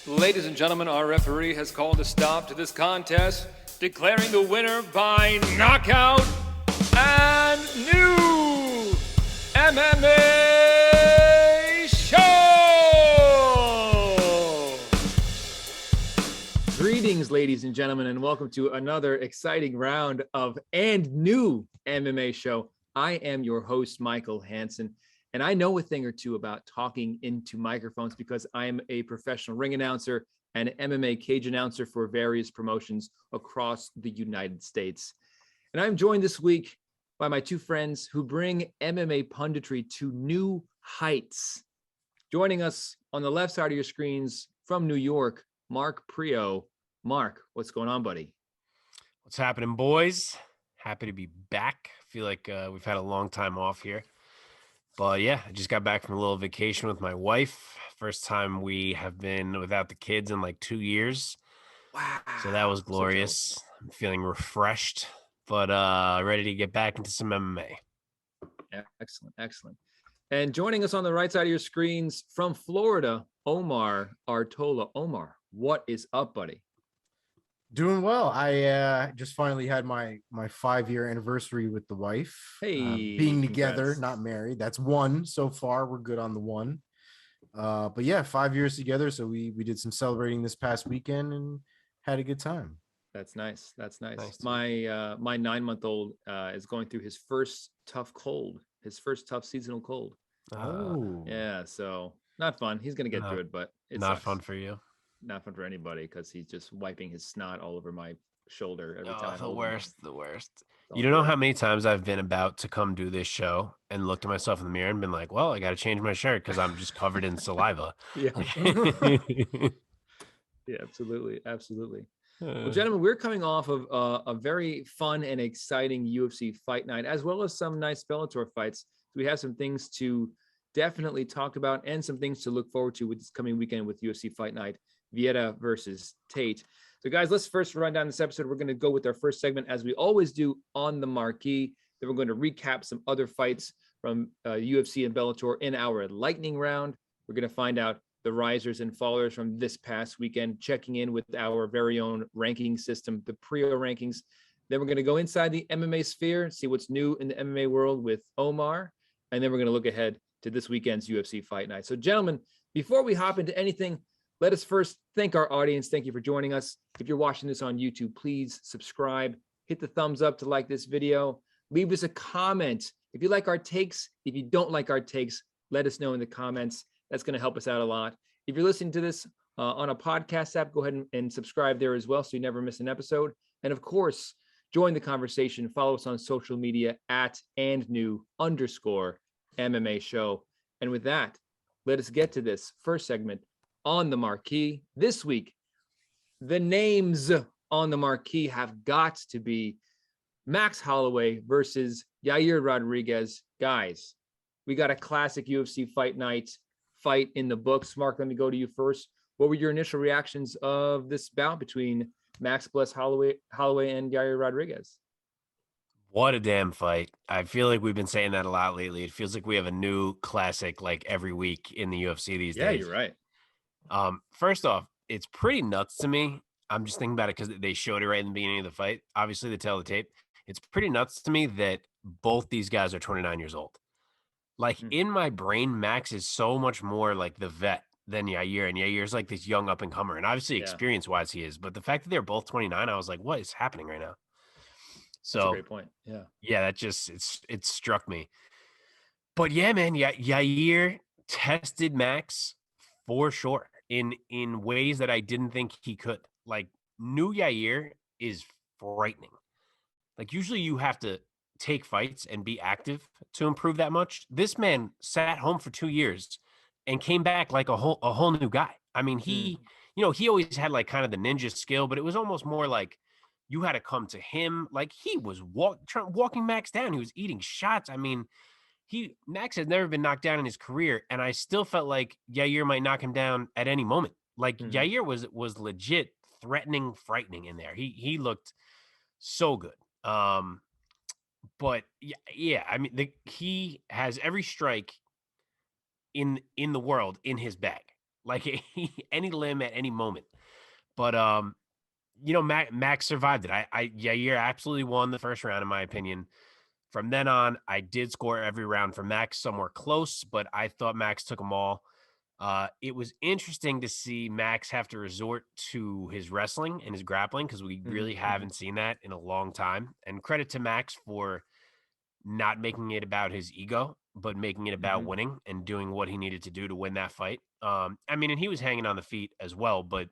Ladies and gentlemen, our referee has called a stop to this contest, declaring the winner by knockout and new MMA show! Greetings, ladies and gentlemen, and welcome to another exciting round of and new MMA show. I am your host, Michael Hansen. And I know a thing or two about talking into microphones because I am a professional ring announcer and MMA cage announcer for various promotions across the United States. And I'm joined this week by my two friends who bring MMA punditry to new heights. Joining us on the left side of your screens from New York, Mark Priaulx. Mark, what's going on, buddy? What's happening, boys? Happy to be back. Feel like we've had a long time off here. But yeah, I just got back from a little vacation with my wife. First time we have been without the kids in like 2 years. Wow. So that was glorious. I'm feeling refreshed, but ready to get back into some MMA. Excellent, excellent. And joining us on the right side of your screens from Florida, Omar Artola. Omar, what is up, buddy? Doing well. I just finally had my 5-year anniversary with the wife. Hey, being together, congrats. not married. That's one so far. We're good on the one. But yeah, 5 years together. So we did some celebrating this past weekend and had a good time. That's nice. That's nice. My 9-month-old is going through his first tough cold, his first tough seasonal cold. Yeah, so not fun. He's gonna get through it, but it's not fun for you. Not fun for anybody because he's just wiping his snot all over my shoulder every time. The worst. You don't know how many times I've been about to come do this show and looked at myself in the mirror and been like, well, I got to change my shirt because I'm just covered in saliva. Yeah. Yeah, absolutely. Absolutely. Well, gentlemen, we're coming off of a very fun and exciting UFC fight night, as well as some nice Bellator fights. So we have some things to definitely talk about and some things to look forward to with this coming weekend with UFC Fight Night, Vieira versus Tate. So guys, let's first run down this episode. We're going to go with our first segment, as we always do, on the marquee. Then we're going to recap some other fights from UFC and Bellator in our lightning round. We're going to find out the risers and fallers from this past weekend, checking in with our very own ranking system, the Priaulx Rankings. Then we're going to go inside the MMA sphere, see what's new in the MMA world with Omar. And then we're going to look ahead to this weekend's UFC Fight Night. So gentlemen, before we hop into anything, let us first thank our audience. Thank you for joining us. If you're watching this on YouTube, please subscribe, hit the thumbs up to like this video, leave us a comment. If you like our takes, if you don't like our takes, let us know in the comments. That's going to help us out a lot. If you're listening to this on a podcast app, go ahead and subscribe there as well so you never miss an episode. And of course, join the conversation. Follow us on social media @andnew_MMA show. And with that, let us get to this first segment on the marquee. This week, the names on the marquee have got to be Max Holloway versus Yair Rodriguez. Guys, we got a classic UFC Fight Night fight in the books. Mark, let me go to you first. What were your initial reactions of this bout between Max Bless Holloway and Yair Rodriguez? What a damn fight. I feel like we've been saying that a lot lately. It feels like we have a new classic like every week in the UFC these days. Yeah, you're right. First off, it's pretty nuts to me. I'm just thinking about it because they showed it right in the beginning of the fight. Obviously, they tell the tape. It's pretty nuts to me that both these guys are 29 years old. Like in my brain, Max is so much more like the vet than Yair, and Yair's like this young up and comer. And obviously, experience wise, he is. But the fact that they're both 29, I was like, what is happening right now? So, that's a great point. Yeah, that just it struck me. But yeah, man, Yair tested Max for sure in ways that I didn't think he could. Like, new Yair is frightening. Like, usually you have to take fights and be active to improve that much. This man sat home for 2 years and came back like a whole new guy. I mean, he always had like kind of the ninja skill, but it was almost more like you had to come to him. Like, he was walking Max down. He was eating shots. I mean, Max has never been knocked down in his career, and I still felt like Yair might knock him down at any moment. Like, Yair was legit threatening, frightening in there. He looked so good. But yeah, I mean, he has every strike in the world in his bag. like any limb at any moment. But Max survived it. Yair absolutely won the first round in my opinion. From then on, I did score every round for Max, somewhere close, but I thought Max took them all. It was interesting to see Max have to resort to his wrestling and his grappling because we really haven't seen that in a long time. And credit to Max for not making it about his ego, but making it about winning and doing what he needed to do to win that fight. And he was hanging on the feet as well, but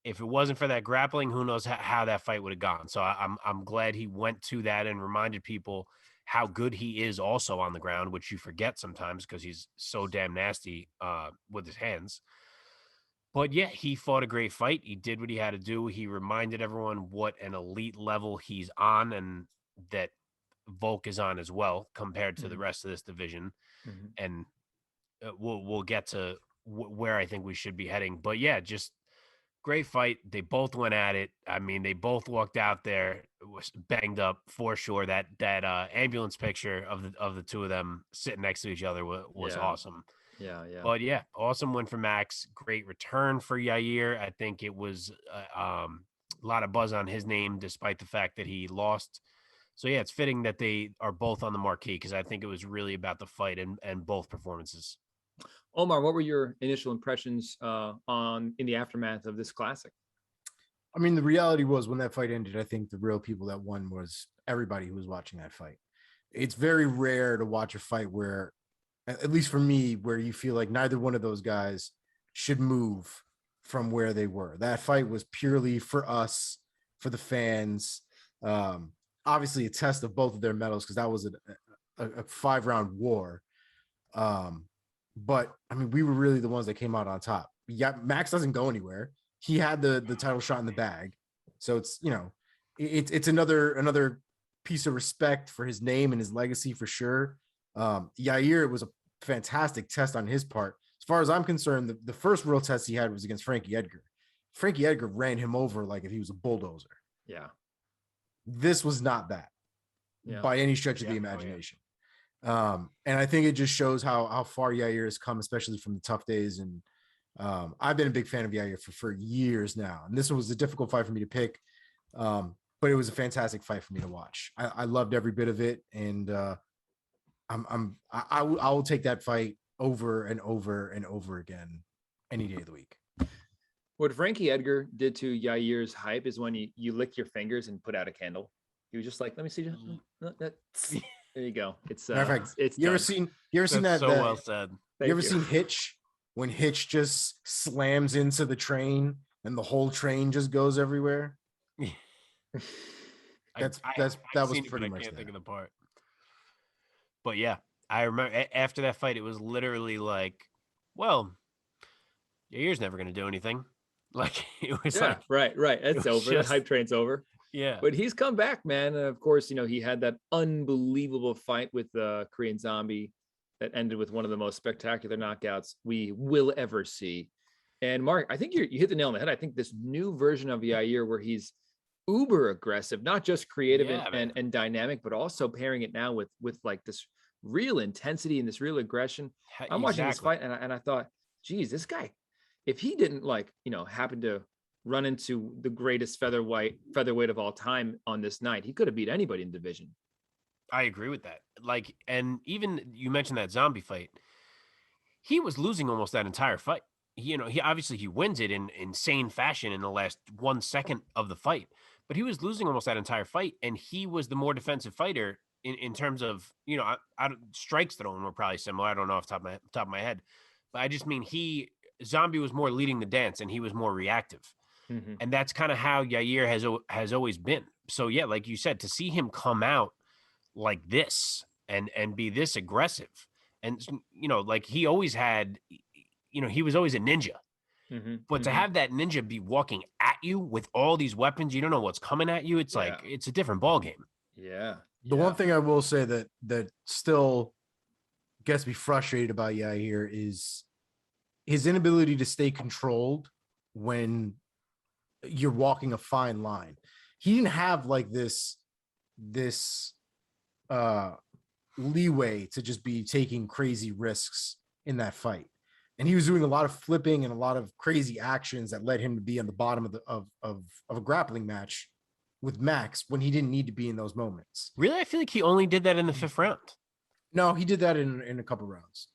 if it wasn't for that grappling, who knows how that fight would have gone. So I'm glad he went to that and reminded people how good he is also on the ground, which you forget sometimes because he's so damn nasty with his hands. But yeah, he fought a great fight. He did what he had to do. He reminded everyone what an elite level he's on and that Volk is on as well compared to the rest of this division. And we'll get to where I think we should be heading. But yeah, just great fight. They both went at it. I mean, they both walked out there was banged up for sure. That ambulance picture of the two of them sitting next to each other was awesome. Yeah. But yeah, awesome win for Max. Great return for Yair. I think it was a lot of buzz on his name, despite the fact that he lost. So yeah, it's fitting that they are both on the marquee because I think it was really about the fight and both performances. Omar, what were your initial impressions in the aftermath of this classic? I mean, the reality was when that fight ended, I think the real people that won was everybody who was watching that fight. It's very rare to watch a fight where, at least for me, where you feel like neither one of those guys should move from where they were. That fight was purely for us, for the fans. Obviously, a test of both of their medals because that was a 5-round war. But I mean, we were really the ones that came out on top. Yeah, Max doesn't go anywhere. He had the title shot in the bag, so it's another piece of respect for his name and his legacy for sure. Yair, it was a fantastic test on his part. As far as I'm concerned, the first real test he had was against Frankie Edgar. Frankie Edgar ran him over like if he was a bulldozer. Yeah. This was not that by any stretch of the imagination. And I think it just shows how far Yair has come, especially from the tough days. And I've been a big fan of Yair for years now. And this was a difficult fight for me to pick. But it was a fantastic fight for me to watch. I loved every bit of it. And I will take that fight over and over and over again any day of the week. What Frankie Edgar did to Yair's hype is when you lick your fingers and put out a candle. He was just like, let me see. There you go. It's it's you ever seen that? So well said. You ever seen Hitch? When Hitch just slams into the train and the whole train just goes everywhere. That was pretty much that. I can't think of the part. But yeah, I remember after that fight, it was literally like, well, Yair's never going to do anything. Like it was right. It's over. The hype train's over. Yeah. But he's come back, man. And of course, he had that unbelievable fight with the Korean Zombie that ended with one of the most spectacular knockouts we will ever see. And Mark, I think you hit the nail on the head. I think this new version of Yair where he's uber aggressive, not just creative and dynamic, but also pairing it now with like this real intensity and this real aggression. I'm watching this fight and I thought, geez, this guy, if he didn't happen to run into the greatest featherweight of all time on this night, he could have beat anybody in the division. I agree with that. Like, and even you mentioned that zombie fight, he was losing almost that entire fight. He obviously he wins it in insane fashion in the last 1 second of the fight, but he was losing almost that entire fight. And he was the more defensive fighter in terms of, strikes thrown were probably similar. I don't know off the top of my head, but I just mean Zombie was more leading the dance and he was more reactive. Mm-hmm. And that's kind of how Yair has always been. So yeah, like you said, to see him come out like this and be this aggressive and, like he always had, he was always a ninja, but to have that ninja be walking at you with all these weapons, you don't know what's coming at you. It's like, it's a different ball game. Yeah. The one thing I will say that still gets me frustrated about Yair is his inability to stay controlled when you're walking a fine line. He didn't have like this leeway to just be taking crazy risks in that fight. And he was doing a lot of flipping and a lot of crazy actions that led him to be on the bottom of a grappling match with Max when he didn't need to be in those moments. Really? I feel like he only did that in the 5th round. No, he did that in a couple rounds.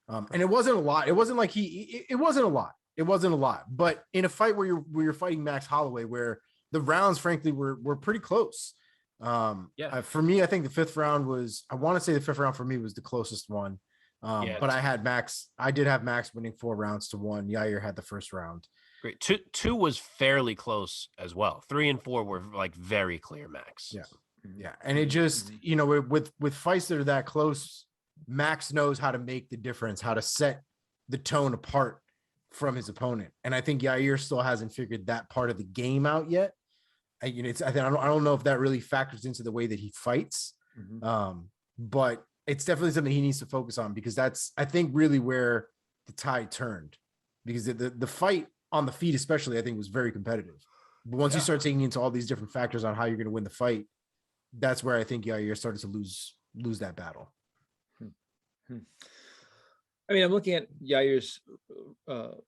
And it wasn't a lot. It wasn't like it wasn't a lot. It wasn't a lot. But in a fight where you're fighting Max Holloway, where the rounds, frankly, were pretty close. For me, I think the 5th round was, I want to say the 5th round for me was the closest one. But I did have Max winning 4 rounds to 1. Yair had the first round. Great. Two was fairly close as well. 3 and 4 were like very clear Max. Yeah. And it just, with fights that are that close, Max knows how to make the difference, how to set the tone apart from his opponent. And I think Yair still hasn't figured that part of the game out yet. I don't know if that really factors into the way that he fights. But it's definitely something he needs to focus on, because that's, I think, really where the tide turned, because the fight on the feet, especially, I think was very competitive. But once you start taking into all these different factors on how you're going to win the fight, that's where I think Yair started to lose that battle. I mean, I'm looking at Yair's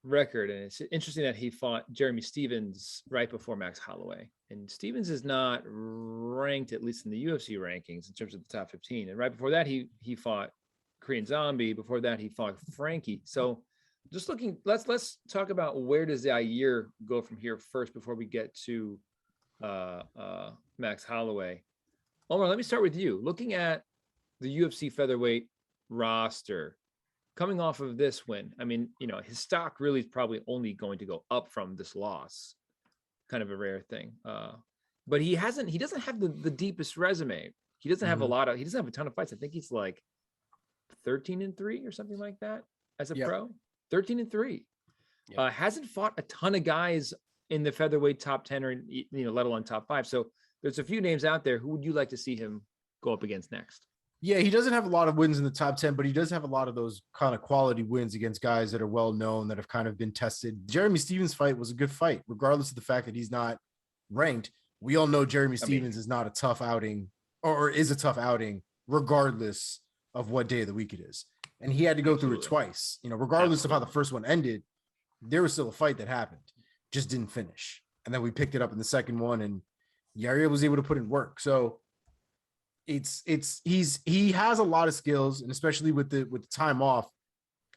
record, and it's interesting that he fought Jeremy Stephens right before Max Holloway. And Stephens is not ranked, at least in the UFC rankings, in terms of the top 15. And right before that, he fought Korean Zombie. Before that, he fought Frankie. So just looking, let's talk about where does Yair go from here first before we get to Max Holloway. Omar, let me start with you. Looking at the UFC featherweight roster, coming off of this win, I mean, his stock really is probably only going to go up from this loss. Kind of a rare thing. But he doesn't have the deepest resume. He doesn't have he doesn't have a ton of fights. I think he's like 13-3 or something like that as a pro. 13-3. Hasn't fought a ton of guys in the featherweight top 10 or, let alone top 5. So there's a few names out there. Who would you like to see him go up against next? Yeah, he doesn't have a lot of wins in the top 10, but he does have a lot of those kind of quality wins against guys that are well known, that have kind of been tested. Jeremy Stephens fight was a good fight, regardless of the fact that he's not ranked. We all know Jeremy Stephens is not a tough outing, or is a tough outing, regardless of what day of the week it is. And he had to go through it twice. Regardless of how the first one ended, there was still a fight that happened, just didn't finish. And then we picked it up in the second one, and Yair was able to put in work. So he has a lot of skills, and especially with the time off,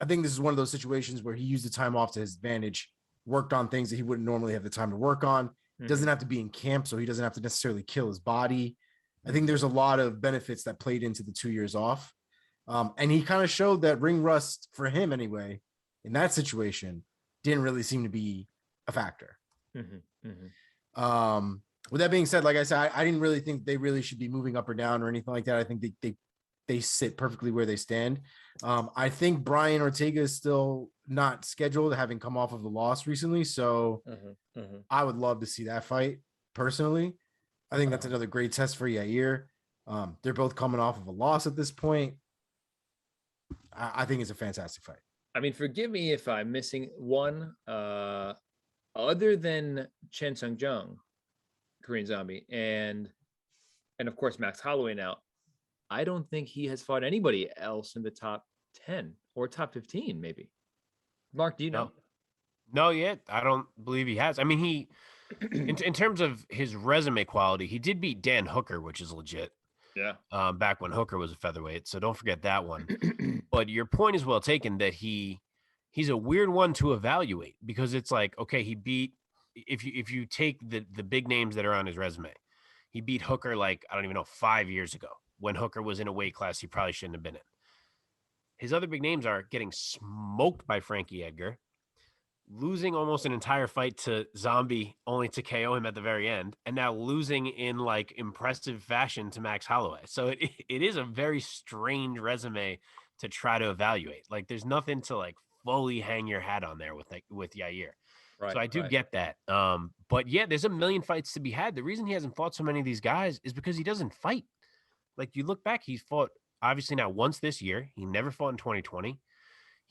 I think this is one of those situations where he used the time off to his advantage, worked on things that he wouldn't normally have the time to work on. Doesn't have to be in camp, so he doesn't have to necessarily kill his body. I think there's a lot of benefits that played into the 2 years off. And he kind of showed that ring rust, for him anyway, in that situation, didn't really seem to be a factor. With that being said, like I said, I didn't really think they really should be moving up or down or anything like that. I think they sit perfectly where they stand. I think Brian Ortega is still not scheduled, having come off of the loss recently. So I would love to see that fight personally. I think that's another great test for Yair. They're both coming off of a loss at this point. I think it's a fantastic fight. I mean, forgive me if I'm missing one. Other than Chen Sung-jung, Korean Zombie, and of course Max Holloway now, I don't think he has fought anybody else in the top 10 or top 15, maybe. Mark, do you know? No, yet. I don't believe he has. I mean, he in terms of his resume quality, he did beat Dan Hooker, which is legit. Yeah. Back when Hooker was a featherweight, so don't forget that one. But your point is well taken, that he's a weird one to evaluate, because it's like, okay, he beat, if you take the big names that are on his resume, he beat Hooker, like, I don't even know, 5 years ago, when Hooker was in a weight class he probably shouldn't have been in. His other big names are getting smoked by Frankie Edgar, losing almost an entire fight to Zombie only to KO him at the very end, and now losing in like impressive fashion to Max Holloway. So it is a very strange resume to try to evaluate. Like, there's nothing to like fully hang your hat on there with Yair. Right, so I do get that. But yeah, there's a million fights to be had. The reason he hasn't fought so many of these guys is because he doesn't fight. Like, you look back, he's fought obviously now once this year. He never fought in 2020.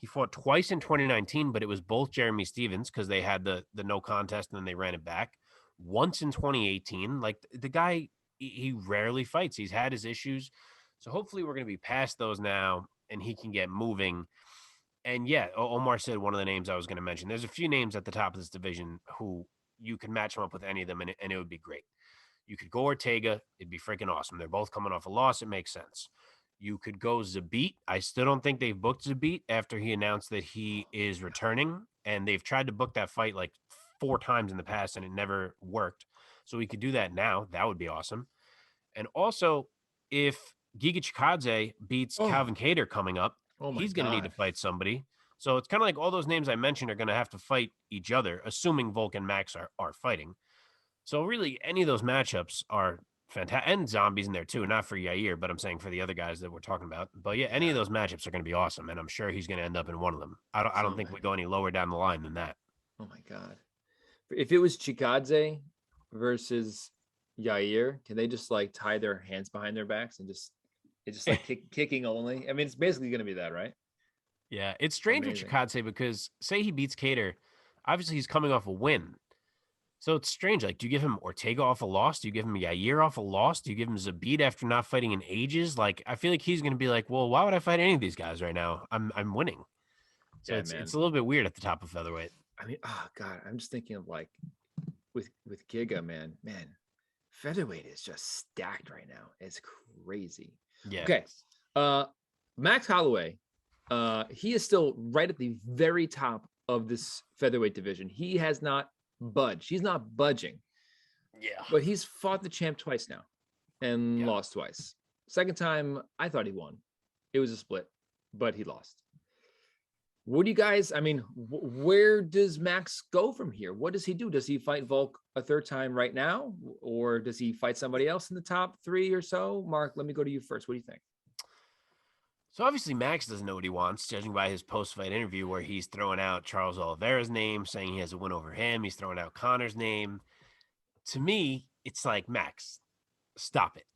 He fought twice in 2019, but it was both Jeremy Stephens, because they had the no contest and then they ran it back. Once in 2018. Like, the guy, he rarely fights. He's had his issues. So hopefully we're going to be past those now and he can get moving. And yeah, Omar said one of the names I was going to mention. There's a few names at the top of this division who you could match them up with any of them, and it would be great. You could go Ortega. It'd be freaking awesome. They're both coming off a loss. It makes sense. You could go Zabit. I still don't think they've booked Zabit after he announced that he is returning, and they've tried to book that fight like 4 times in the past, and it never worked. So we could do that now. That would be awesome. And also, if Giga Chikadze beats Calvin Kattar coming up, he's going to need to fight somebody. So it's kind of like all those names I mentioned are going to have to fight each other, assuming Volk and Max are fighting. So really, any of those matchups are fantastic. And Zombies in there too, not for Yair, but I'm saying for the other guys that we're talking about. But yeah, any of those matchups are going to be awesome, and I'm sure he's going to end up in one of them. I don't think we go any lower down the line than that. Oh my God. If it was Chikadze versus Yair, can they just like tie their hands behind their backs and it's just like kicking only? I mean, it's basically going to be that, right? Yeah, it's strange with Chikadze because say he beats Kattar, obviously he's coming off a win. So it's strange. Like, do you give him Ortega off a loss? Do you give him Yair off a loss? Do you give him Zabit after not fighting in ages? Like, I feel like he's going to be like, well, why would I fight any of these guys right now? I'm winning. So it's a little bit weird at the top of featherweight. I mean, oh God, I'm just thinking of like with Giga, man, featherweight is just stacked right now. It's crazy. Yeah. Okay. Max Holloway, he is still right at the very top of this featherweight division. He has not budged. He's not budging. Yeah. But he's fought the champ twice now and lost twice. Second time, I thought he won. It was a split, but he lost. What do you guys, I mean, where does Max go from here? What does he do? Does he fight Volk a third time right now? Or does he fight somebody else in the top 3 or so? Mark, let me go to you first. What do you think? So obviously Max doesn't know what he wants, judging by his post-fight interview where he's throwing out Charles Oliveira's name, saying he has a win over him. He's throwing out Connor's name. To me, it's like, Max, stop it.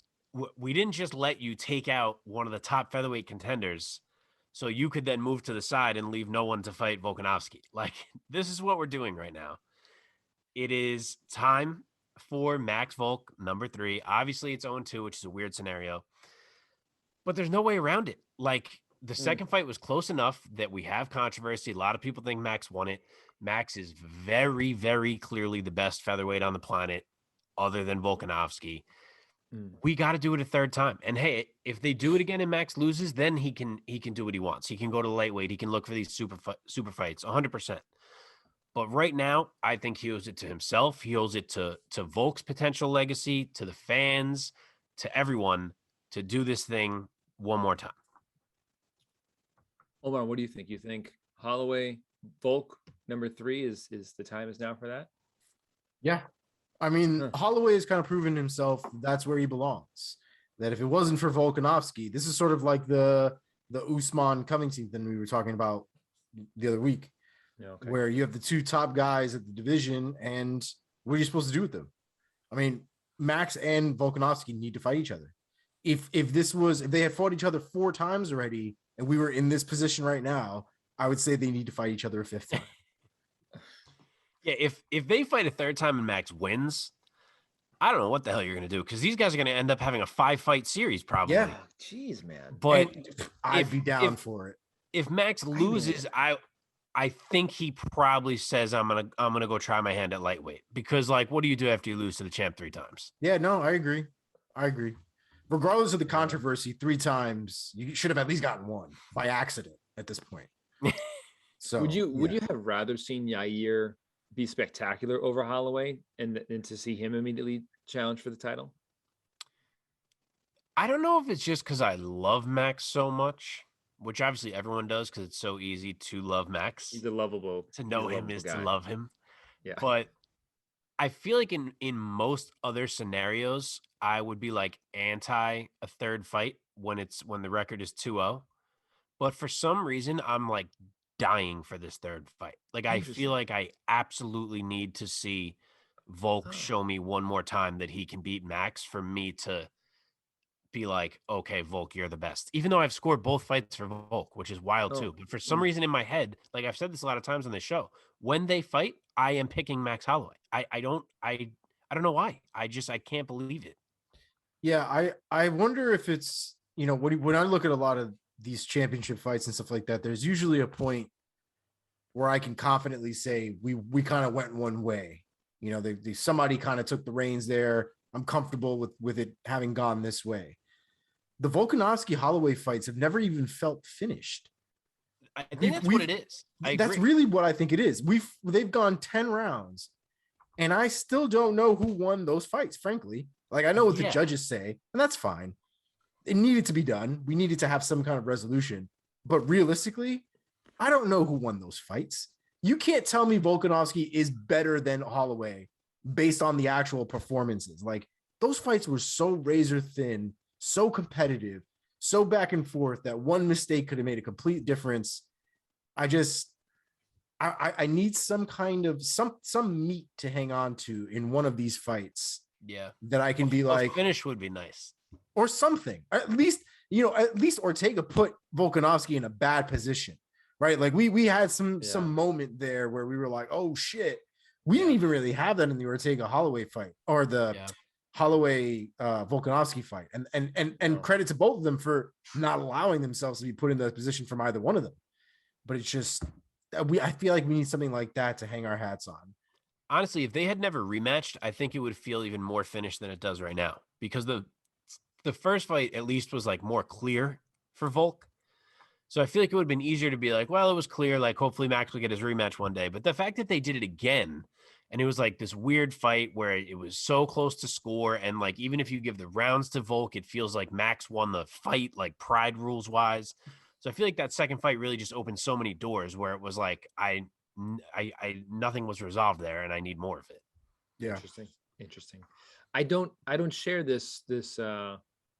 We didn't just let you take out one of the top featherweight contenders so you could then move to the side and leave no one to fight Volkanovski. Like, this is what we're doing right now. It is time for Max Volk, number 3. Obviously, it's 0-2, which is a weird scenario. But there's no way around it. Like, the second fight was close enough that we have controversy. A lot of people think Max won it. Max is very, very clearly the best featherweight on the planet other than Volkanovski. We got to do it a third time. And hey, if they do it again and Max loses, then he can do what he wants. He can go to lightweight. He can look for these super fights, 100%. But right now, I think he owes it to himself. He owes it to Volk's potential legacy, to the fans, to everyone to do this thing one more time. Omar, what do you think? You think Holloway, Volk, number 3 is the time is now for that? Yeah. I mean, Holloway has kind of proven himself. That's where he belongs. That if it wasn't for Volkanovski, this is sort of like the Usman Covington thing we were talking about the other week, where you have the 2 top guys at the division, and what are you supposed to do with them? I mean, Max and Volkanovski need to fight each other. If they had fought each other 4 times already, and we were in this position right now, I would say they need to fight each other a 5th time. Yeah, if they fight a 3rd time and Max wins, I don't know what the hell you're going to do, because these guys are going to end up having a 5-fight series probably. Yeah, jeez, man. But I'd be down for it. If Max loses, I think he probably says I'm gonna go try my hand at lightweight, because like, what do you do after you lose to the champ 3 times? Yeah, no, I agree. Regardless of the controversy, 3 times you should have at least gotten 1 by accident at this point. So would you have rather seen Yair be spectacular over Holloway and to see him immediately challenge for the title? I don't know if it's just because I love Max so much, which obviously everyone does because it's so easy to love Max. He's a lovable. To know him is to love him. Yeah. But I feel like in most other scenarios, I would be like anti a 3rd fight when the record is 2-0. But for some reason, I'm like dying for this 3rd fight. Like, I feel like I absolutely need to see Volk show me one more time that he can beat Max for me to be like, okay, Volk, you're the best. Even though I've scored both fights for Volk, which is wild too. But for some reason in my head, like I've said this a lot of times on the show, when they fight, I am picking Max Holloway. I don't know why. I can't believe it. Yeah, I wonder if it's, when I look at a lot of these championship fights and stuff like that, there's usually a point where I can confidently say we kind of went one way. You know, they somebody kind of took the reins there. I'm comfortable with it having gone this way. The Volkanovski Holloway fights have never even felt finished. I think that's what it is. That's really what I think it is. They've gone 10 rounds, and I still don't know who won those fights, frankly. Like, I know what the judges say, and that's fine. It needed to be done. We needed to have some kind of resolution. But realistically, I don't know who won those fights. You can't tell me Volkanovski is better than Holloway based on the actual performances. Like, those fights were so razor thin, so competitive, so back and forth that one mistake could have made a complete difference. I need some kind of some meat to hang on to in one of these fights. Yeah, that I can be like, finish would be nice or something. At least Ortega put Volkanovski in a bad position, right? Like we had some moment there where we were like, oh shit, we didn't even really have that in the Ortega Holloway fight or the Holloway Volkanovski fight, and credit to both of them for not allowing themselves to be put in that position from either one of them. But it's just I feel like we need something like that to hang our hats on. Honestly, if they had never rematched, I think it would feel even more finished than it does right now, because the first fight at least was like more clear for Volk. So I feel like it would have been easier to be like, well, it was clear, like hopefully Max will get his rematch one day. But the fact that they did it again, and it was like this weird fight where it was so close to score, and like even if you give the rounds to Volk, it feels like Max won the fight, like pride rules wise. So I feel like that second fight really just opened so many doors where it was like I nothing was resolved there, and I need more of it. Yeah, interesting. I don't share this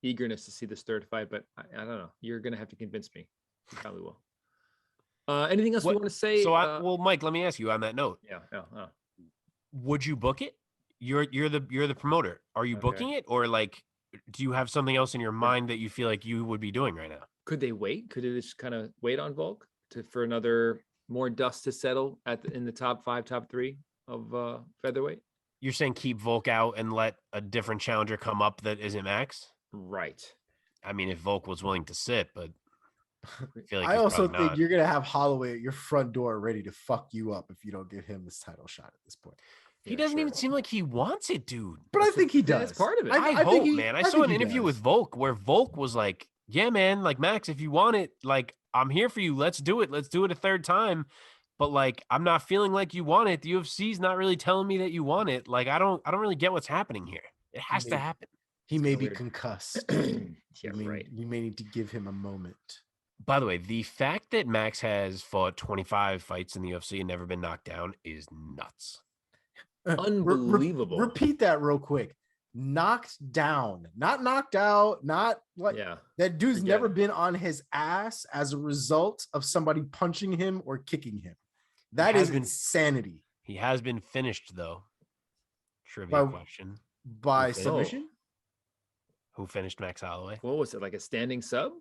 eagerness to see this third fight, but I don't know. You're gonna have to convince me. You probably will. Anything else you want to say? So, well, Mike, let me ask you on that note. Yeah. Would you book it? You're the promoter. Are you booking it, or like, do you have something else in your mind that you feel like you would be doing right now? Could they wait? Could they just kind of wait on Volk for another more dust to settle in the top 5, top 3 of featherweight? You're saying keep Volk out and let a different challenger come up that isn't Max? Right. I mean, if Volk was willing to sit, but I feel like I also think not. You're gonna have Holloway at your front door ready to fuck you up if you don't give him this title shot at this point. He doesn't even seem like he wants it, dude. But I think he does. That's part of it. I hope, man. I saw an interview with Volk where Volk was like, yeah, man, like, Max, if you want it, like, I'm here for you. Let's do it. Let's do it a third time. But like, I'm not feeling like you want it. The UFC's not really telling me that you want it. Like, I don't really get what's happening here. It has to happen. He may be concussed. Yeah, right. You may need to give him a moment. By the way, the fact that Max has fought 25 fights in the UFC and never been knocked down is nuts. Unbelievable. Repeat that real quick. Knocked down, not knocked out, not like that dude's never been on his ass as a result of somebody punching him or kicking him. That is insanity. He has been finished, though. Trivia question. By submission? Who finished Max Holloway? What was it, like a standing sub?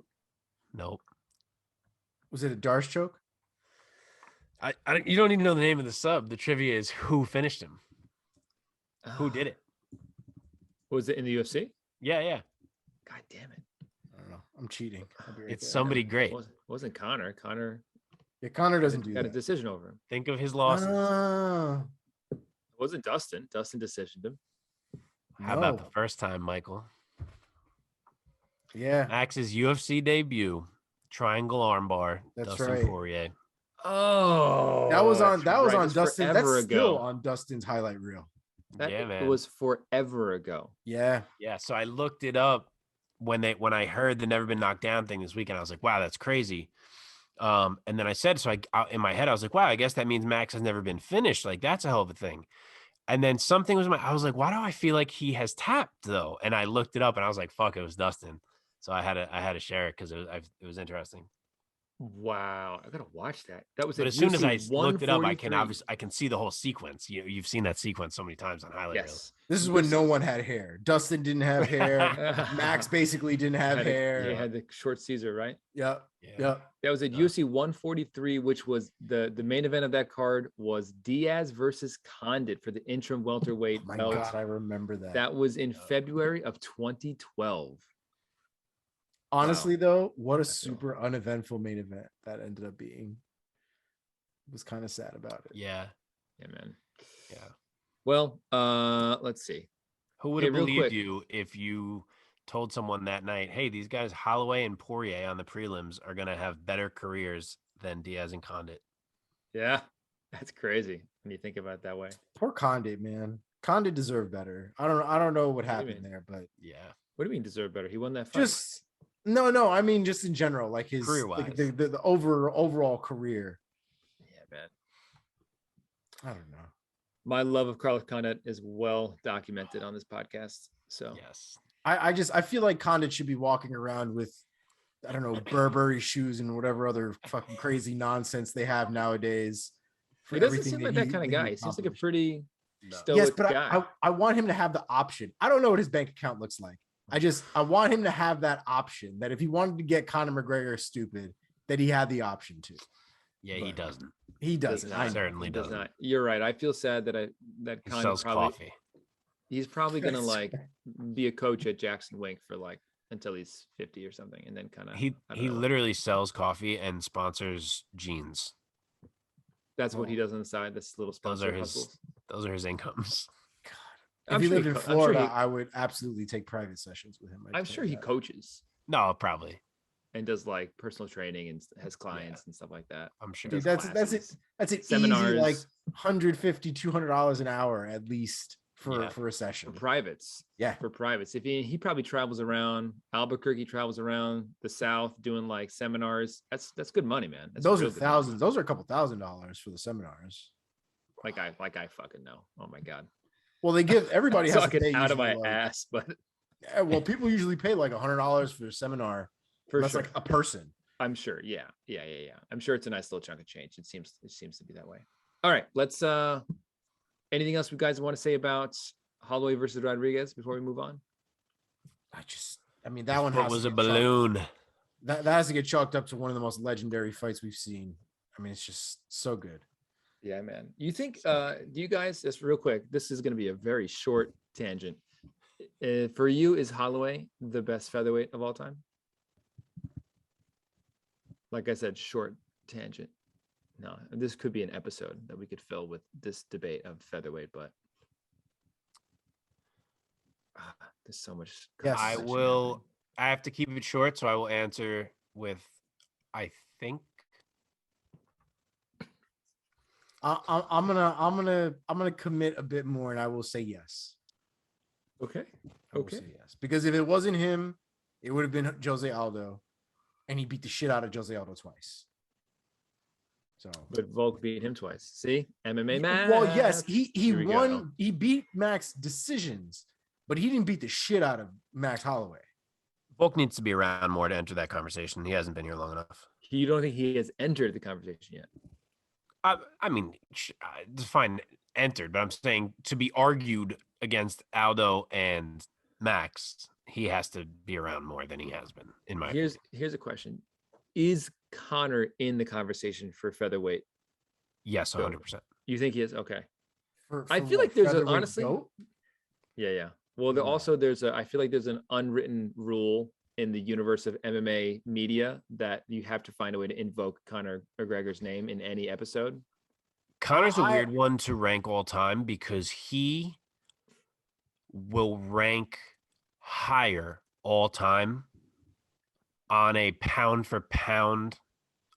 Nope. Was it a Darce choke? You don't even know the name of the sub. The trivia is who finished him. Who did it? Was it in the UFC? Yeah. God damn it. I don't know. I'm cheating. It's somebody great. It wasn't Connor. Connor doesn't do that. Got a decision over him. Think of his losses. It wasn't Dustin. Dustin decisioned him. How about the first time, Michael? Yeah. Max's UFC debut. Triangle armbar. That's Dustin right. Poirier. Oh, that was on Dustin. That's still ago. On Dustin's highlight reel. Man. It was forever ago. Yeah. So I looked it up when I heard the never been knocked down thing this weekend. I was like, wow, that's crazy. And then I said, so I in my head, I was like, wow, I guess that means Max has never been finished. Like, that's a hell of a thing. And then something was I was like, why do I feel like he has tapped though? And I looked it up and I was like, fuck, it was Dustin. So I had to share it because it was interesting. Wow, I gotta watch that. That was. But as soon as I looked it up, I can see the whole sequence. You've seen that sequence so many times on highlight reels. This is when no one had hair. Dustin didn't have hair. Max basically didn't have hair. He had the short Caesar, right? Yep. That was at UFC 143, which was the main event of that card was Diaz versus Condit for the interim welterweight belt. God, I remember that. That was in February of 2012. Honestly, though, what a That's all. super uneventful main event that ended up being. Was kind of sad about it. Yeah. Yeah, man. Yeah. Well, let's see. Who would Hey, have real believed quick. you if you told someone that night, hey, these guys, Holloway and Poirier on the prelims are going to have better careers than Diaz and Condit? Yeah, that's crazy when you think about it that way. Poor Condit, man. Condit deserved better. I don't know what do you happened mean? there, but Yeah. What do you mean deserve better? He won that fight. just no. I mean, just in general, like his Career-wise. like the overall career. Yeah, man. I don't know. My love of Carlos Condit is well documented on this podcast. So Yes. I feel like Condit should be walking around with, I don't know, Burberry shoes and whatever other fucking crazy nonsense they have nowadays. he doesn't seem like that kind of guy. He seems like a pretty stoic yes, but guy. I want him to have the option. I don't know what his bank account looks like. I want him to have that option, that if he wanted to get Conor McGregor stupid, that he had the option to. Yeah, But he doesn't. He doesn't. not. I know. Certainly He does doesn't. not. You're right. I feel sad that He Condit sells probably coffee. he's probably gonna That's like be a coach at Jackson Wink for like until he's 50 or something, and then kind of He literally sells coffee and sponsors jeans. that's what he does on the side. That's little sponsor Those hustles. are his incomes. If he lived in I'm Florida, I would absolutely take private sessions with him. I'm sure he coaches No, probably. and does like personal training and has clients and stuff like that. I'm sure. Dude, Does that's it. classes, That's an seminars, easy like $150, $200 an hour at least for a for session. privates. Yeah. For privates. If he probably travels around Albuquerque, travels around the South doing like seminars. That's good money, man. That's Those are real good money. thousands. Those are a couple $1,000s for the seminars. Like I fucking know. Oh my god. Well, they give everybody has to Talking pay out of my usually, like, ass, but yeah, well, people usually pay like $100 for a seminar. for That's sure. like a person. I'm sure. Yeah. I'm sure it's a nice little chunk of change. It seems to be that way. All right. Let's anything else you guys want to say about Holloway versus Rodriguez before we move on? I mean, that one What has was to a get chalked- balloon? That has to get chalked up to one of the most legendary fights we've seen. I mean, it's just so good. Yeah, man. You think do you guys, just real quick, this is going to be a very short tangent. For you, is Holloway the best featherweight of all time? Like I said, short tangent. No, this could be an episode that we could fill with this debate of featherweight, but there's so much. Yes. I conversation will. happening. I have to keep it short, so I will answer with, I think. I'm gonna commit a bit more, and I will say yes. Okay. I will say yes, because if it wasn't him, it would have been Jose Aldo, and he beat the shit out of Jose Aldo twice. So, But Volk beat him twice. See, MMA match. well, yes, he Here we won. go. He beat Max decisions, but he didn't beat the shit out of Max Holloway. Volk needs to be around more to enter that conversation. He hasn't been here long enough. You don't think he has entered the conversation yet? I mean, it's fine, entered, but I'm saying to be argued against Aldo and Max, he has to be around more than he has been, in my opinion. Here's a question: is Conor in the conversation for featherweight? Yes, 100%. You think he is? Okay. I For feel what, like there's featherweight honestly. GOAT? Yeah. Well, No. also I feel like there's an unwritten rule in the universe of MMA media that you have to find a way to invoke Conor McGregor's name in any episode. Conor's a weird one to rank all time because he will rank higher all time on a pound for pound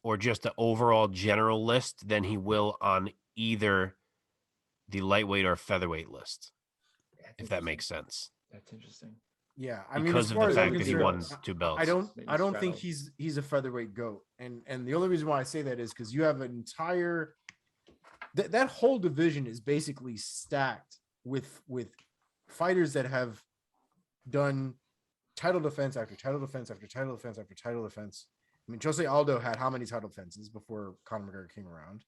or just the overall general list than he will on either the lightweight or featherweight list, if that makes sense. That's interesting. Yeah, I mean, Because as of far the as I'm fact that he concerned, won 2 belts. I don't Maybe think straddles. he's a featherweight GOAT, and the only reason why I say that is because you have an entire that whole division is basically stacked with fighters that have done title defense after title defense after title defense after title defense. I mean, Jose Aldo had how many title defenses before Conor McGregor came around,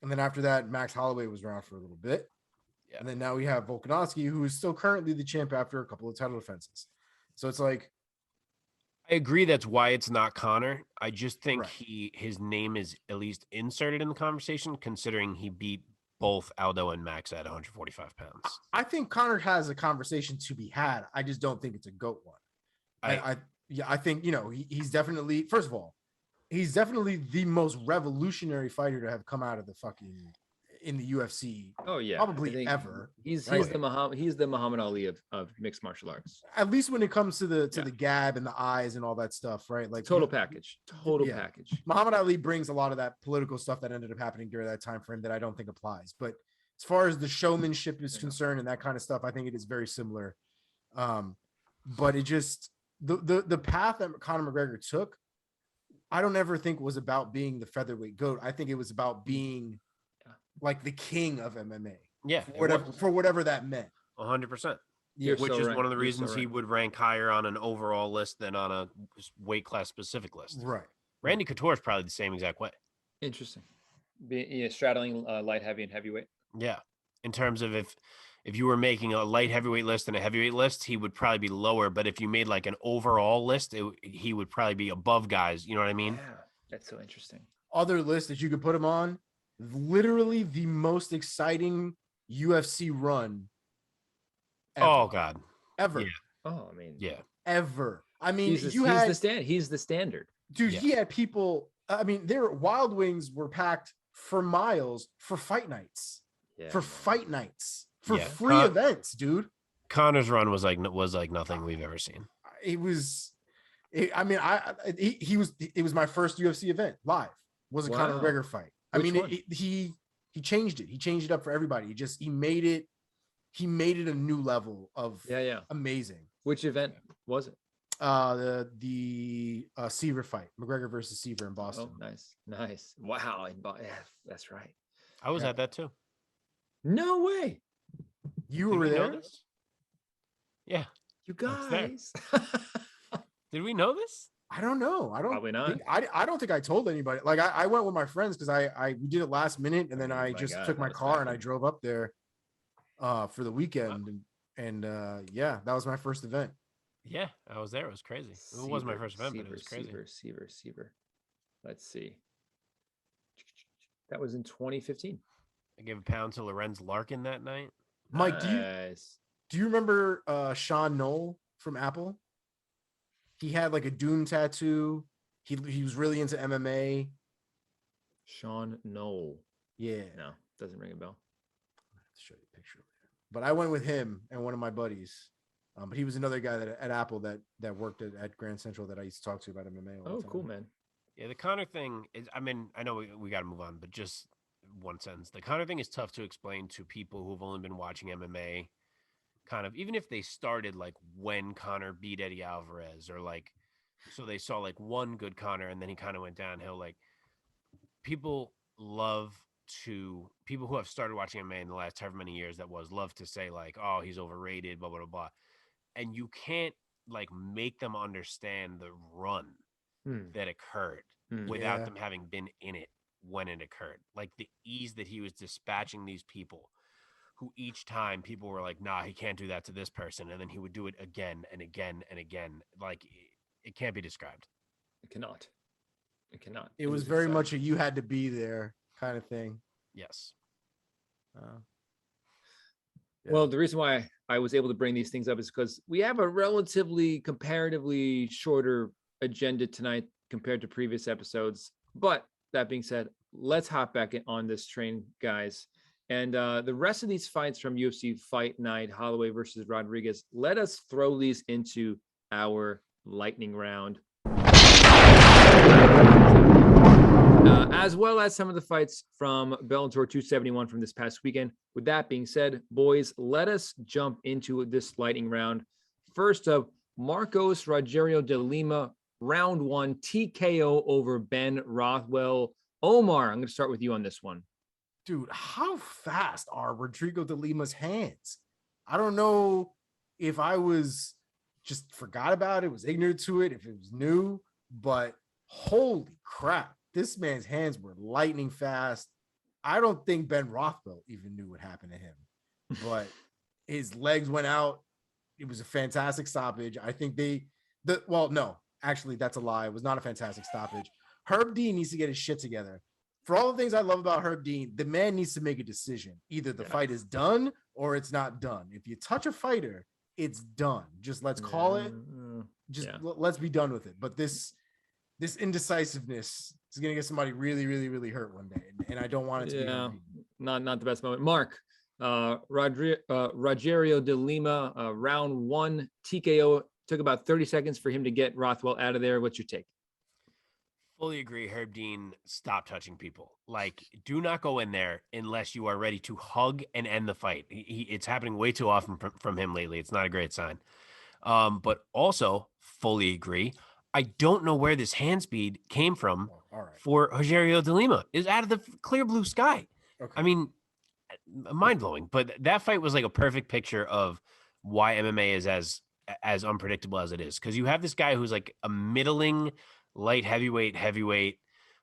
and then after that, Max Holloway was around for a little bit. Yeah. And then now we have Volkanovski, who is still currently the champ after a couple of title defenses. So it's like, I agree that's why it's not Conor. I just think Right. his name is at least inserted in the conversation, considering he beat both Aldo and Max at 145 pounds. I think Conor has a conversation to be had. I just don't think it's a GOAT one. Yeah, I think, he's definitely, first of all, he's definitely the most revolutionary fighter to have come out of in the UFC. Oh yeah, probably ever. He's right? the Muhammad Ali of mixed martial arts. At least when it comes to the gab and the eyes and all that stuff, right? Like total package. Muhammad Ali brings a lot of that political stuff that ended up happening during that time frame that I don't think applies. But as far as the showmanship is concerned and that kind of stuff, I think it is very similar. But it just the path that Conor McGregor took, I don't ever think was about being the featherweight GOAT. I think it was about being like the king of MMA. Yeah. For whatever that meant. 100%. Yeah, which is one of the reasons he would rank higher on an overall list than on a weight class specific list. Right. Randy Couture is probably the same exact way. Interesting. Straddling light, heavy, and heavyweight. Yeah. In terms of if you were making a light heavyweight list and a heavyweight list, he would probably be lower. But if you made like an overall list, he would probably be above guys. You know what I mean? Yeah, that's so interesting. Other lists that you could put him on, literally the most exciting UFC run ever. Oh God. Ever. Yeah. Oh, I mean, yeah. Ever. I mean, he's the standard. Dude, he had people. I mean, Wild Wings were packed for miles for fight nights. Fight nights. For free events, dude. Conor's run was like nothing we've ever seen. It was it was my first UFC event live. Was a Conor McGregor fight. He changed it. He changed it up for everybody. He made it a new level of amazing. Which event was it? The Seaver fight, McGregor versus Seaver in Boston. Oh, nice. Wow, that's right. I was at that too. No way. You were there? Yeah. You guys. Did we know this? I don't know. Probably not. I don't think I told anybody. Like I went with my friends because we did it last minute, and then I took my car and I drove up there for the weekend, and that was my first event. Yeah, I was there. It was crazy. It wasn't my first event, but it was crazy. Seaver. Let's see. That was in 2015. I gave £1 to Lorenz Larkin that night. Mike, do you remember Sean Knoll from Apple? He had like a Dune tattoo. He was really into MMA. Sean Knoll. Yeah. No, doesn't ring a bell. I'll have to show you a picture later. But I went with him and one of my buddies. But he was another guy at Apple that worked at Grand Central that I used to talk to about MMA all the time. Cool, man. Yeah, the Conor thing is, I mean, I know we got to move on, but just one sentence. The Conor thing is tough to explain to people who've only been watching MMA, kind of, even if they started like when Conor beat Eddie Alvarez, or like, so they saw like one good Conor and then he kind of went downhill. Like, people who have started watching MMA in the last however many years love to say like, oh, he's overrated, blah, blah, blah, blah. And you can't like make them understand the run that occurred without them having been in it when it occurred. Like the ease that he was dispatching these people, who each time people were like, nah, he can't do that to this person. And then he would do it again and again and again. Like, it can't be described. It cannot. It was very much a you had to be there kind of thing. Yes. Well, the reason why I was able to bring these things up is because we have a comparatively shorter agenda tonight compared to previous episodes. But that being said, let's hop back on this train, guys. And the rest of these fights from UFC Fight Night, Holloway versus Rodriguez, let us throw these into our lightning round. As well as some of the fights from Bellator 271 from this past weekend. With that being said, boys, let us jump into this lightning round. First up, Marcos Rogerio de Lima, round 1, TKO over Ben Rothwell. Omar, I'm going to start with you on this one. Dude, how fast are Rodrigo de Lima's hands? I don't know if I was just forgot about it, was ignorant to it, if it was new, but holy crap. This man's hands were lightning fast. I don't think Ben Rothwell even knew what happened to him, but his legs went out. It was a fantastic stoppage. I think no, actually that's a lie. It was not a fantastic stoppage. Herb Dean needs to get his shit together. For all the things I love about Herb Dean, the man needs to make a decision. Either the fight is done or it's not done. If you touch a fighter, it's done. Just let's call it. let's be done with it. But this indecisiveness is going to get somebody really, really, really hurt one day, and I don't want it to be. Not the best moment. Mark, Rogerio de Lima, round 1 TKO, took about 30 seconds for him to get Rothwell out of there. What's your take? Fully agree. Herb Dean, stop touching people. Like, do not go in there unless you are ready to hug and end the fight. It's happening way too often from him lately. It's not a great sign. But also fully agree. I don't know where this hand speed came from for Rogerio de Lima. Is out of the clear blue sky. Okay. I mean, mind blowing. But that fight was like a perfect picture of why MMA is as unpredictable as it is. Because you have this guy who's like a middling light heavyweight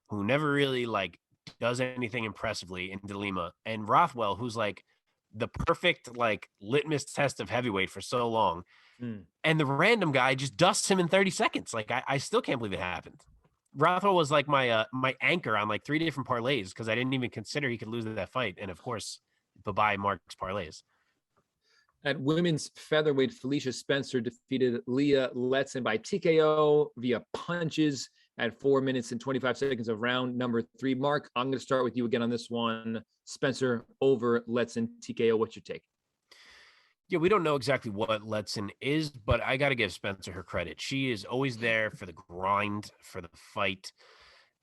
who never really like does anything impressively in De Lima, and Rothwell, who's like the perfect like litmus test of heavyweight for so long. And the random guy just dusts him in 30 seconds. Like I still can't believe it happened. Rothwell was like my anchor on like 3 different parlays because I didn't even consider he could lose that fight. And of course, bye-bye Mark's parlays. At women's featherweight, Felicia Spencer defeated Leah Letson by TKO via punches at 4 minutes and 25 seconds of round number 3. Mark, I'm going to start with you again on this one. Spencer over Letson TKO. What's your take? Yeah, we don't know exactly what Letson is, but I got to give Spencer her credit. She is always there for the grind, for the fight.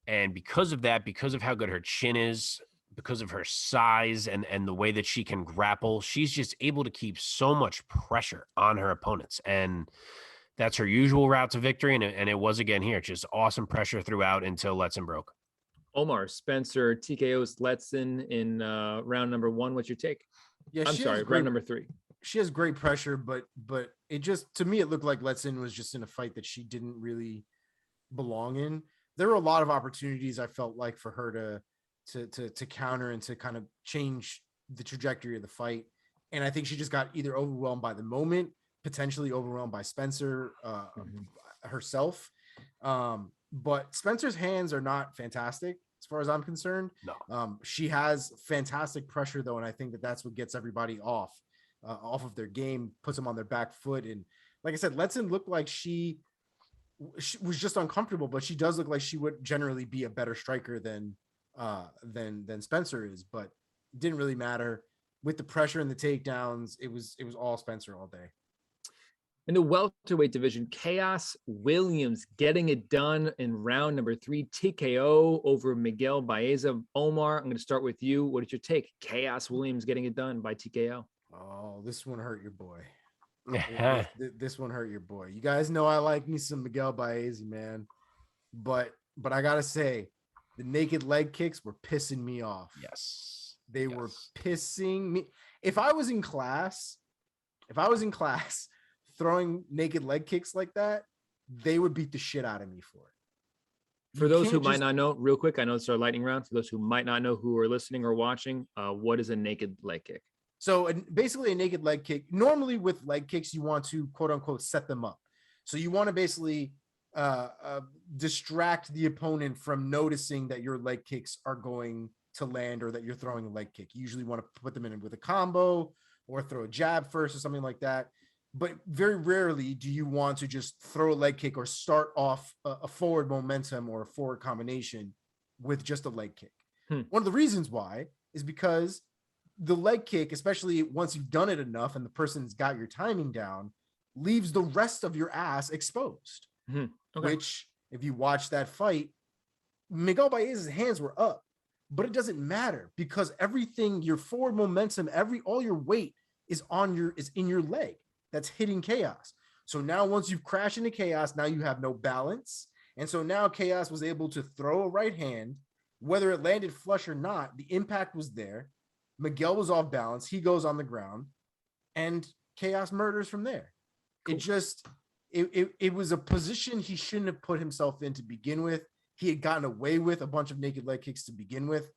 And because of that, because of how good her chin is, because of her size and the way that she can grapple, she's just able to keep so much pressure on her opponents. And that's her usual route to victory. And it was again here, just awesome pressure throughout until Letson broke. Omar, Spencer TKO's Letson in round number 1. What's your take? Yeah, round number 3. She has great pressure, but it just, to me, it looked like Letson was just in a fight that she didn't really belong in. There were a lot of opportunities I felt like for her to counter and to kind of change the trajectory of the fight. And I think she just got either overwhelmed by the moment, potentially overwhelmed by Spencer herself. But Spencer's hands are not fantastic as far as I'm concerned. No. She has fantastic pressure though. And I think that's what gets everybody off of their game, puts them on their back foot. And like I said, Letson looked like she was just uncomfortable, but she does look like she would generally be a better striker than Spencer is, but it didn't really matter with the pressure and the takedowns. It was all Spencer all day. In the welterweight division, Chaos Williams getting it done in round number 3, TKO over Miguel Baeza. Omar, I'm going to start with you. What did your take? Chaos Williams getting it done by TKO. Oh, this one hurt your boy. This one hurt your boy. You guys know I like me some Miguel Baeza, man. But I gotta say, the naked leg kicks were pissing me off. Yes. They were pissing me. If I was in class throwing naked leg kicks like that, they would beat the shit out of me for it. For those who might not know, real quick, I know it's our lightning round. For those who might not know who are listening or watching, what is a naked leg kick? So basically a naked leg kick, normally with leg kicks, you want to quote unquote set them up. So you want to basically distract the opponent from noticing that your leg kicks are going to land or that you're throwing a leg kick. You usually want to put them in with a combo or throw a jab first or something like that. But very rarely do you want to just throw a leg kick or start off a forward momentum or a forward combination with just a leg kick. One of the reasons why is because the leg kick, especially once you've done it enough and the person's got your timing down, leaves the rest of your ass exposed. Okay. Which, if you watch that fight, Miguel Baeza's hands were up, but it doesn't matter because everything, your forward momentum, all your weight is in your leg that's hitting Chaos. So now once you've crashed into Chaos, now you have no balance. And so now Chaos was able to throw a right hand, whether it landed flush or not, the impact was there. Miguel was off balance. He goes on the ground and Chaos murders from there. Cool. It was a position he shouldn't have put himself in to begin with. He had gotten away with a bunch of naked leg kicks to begin with,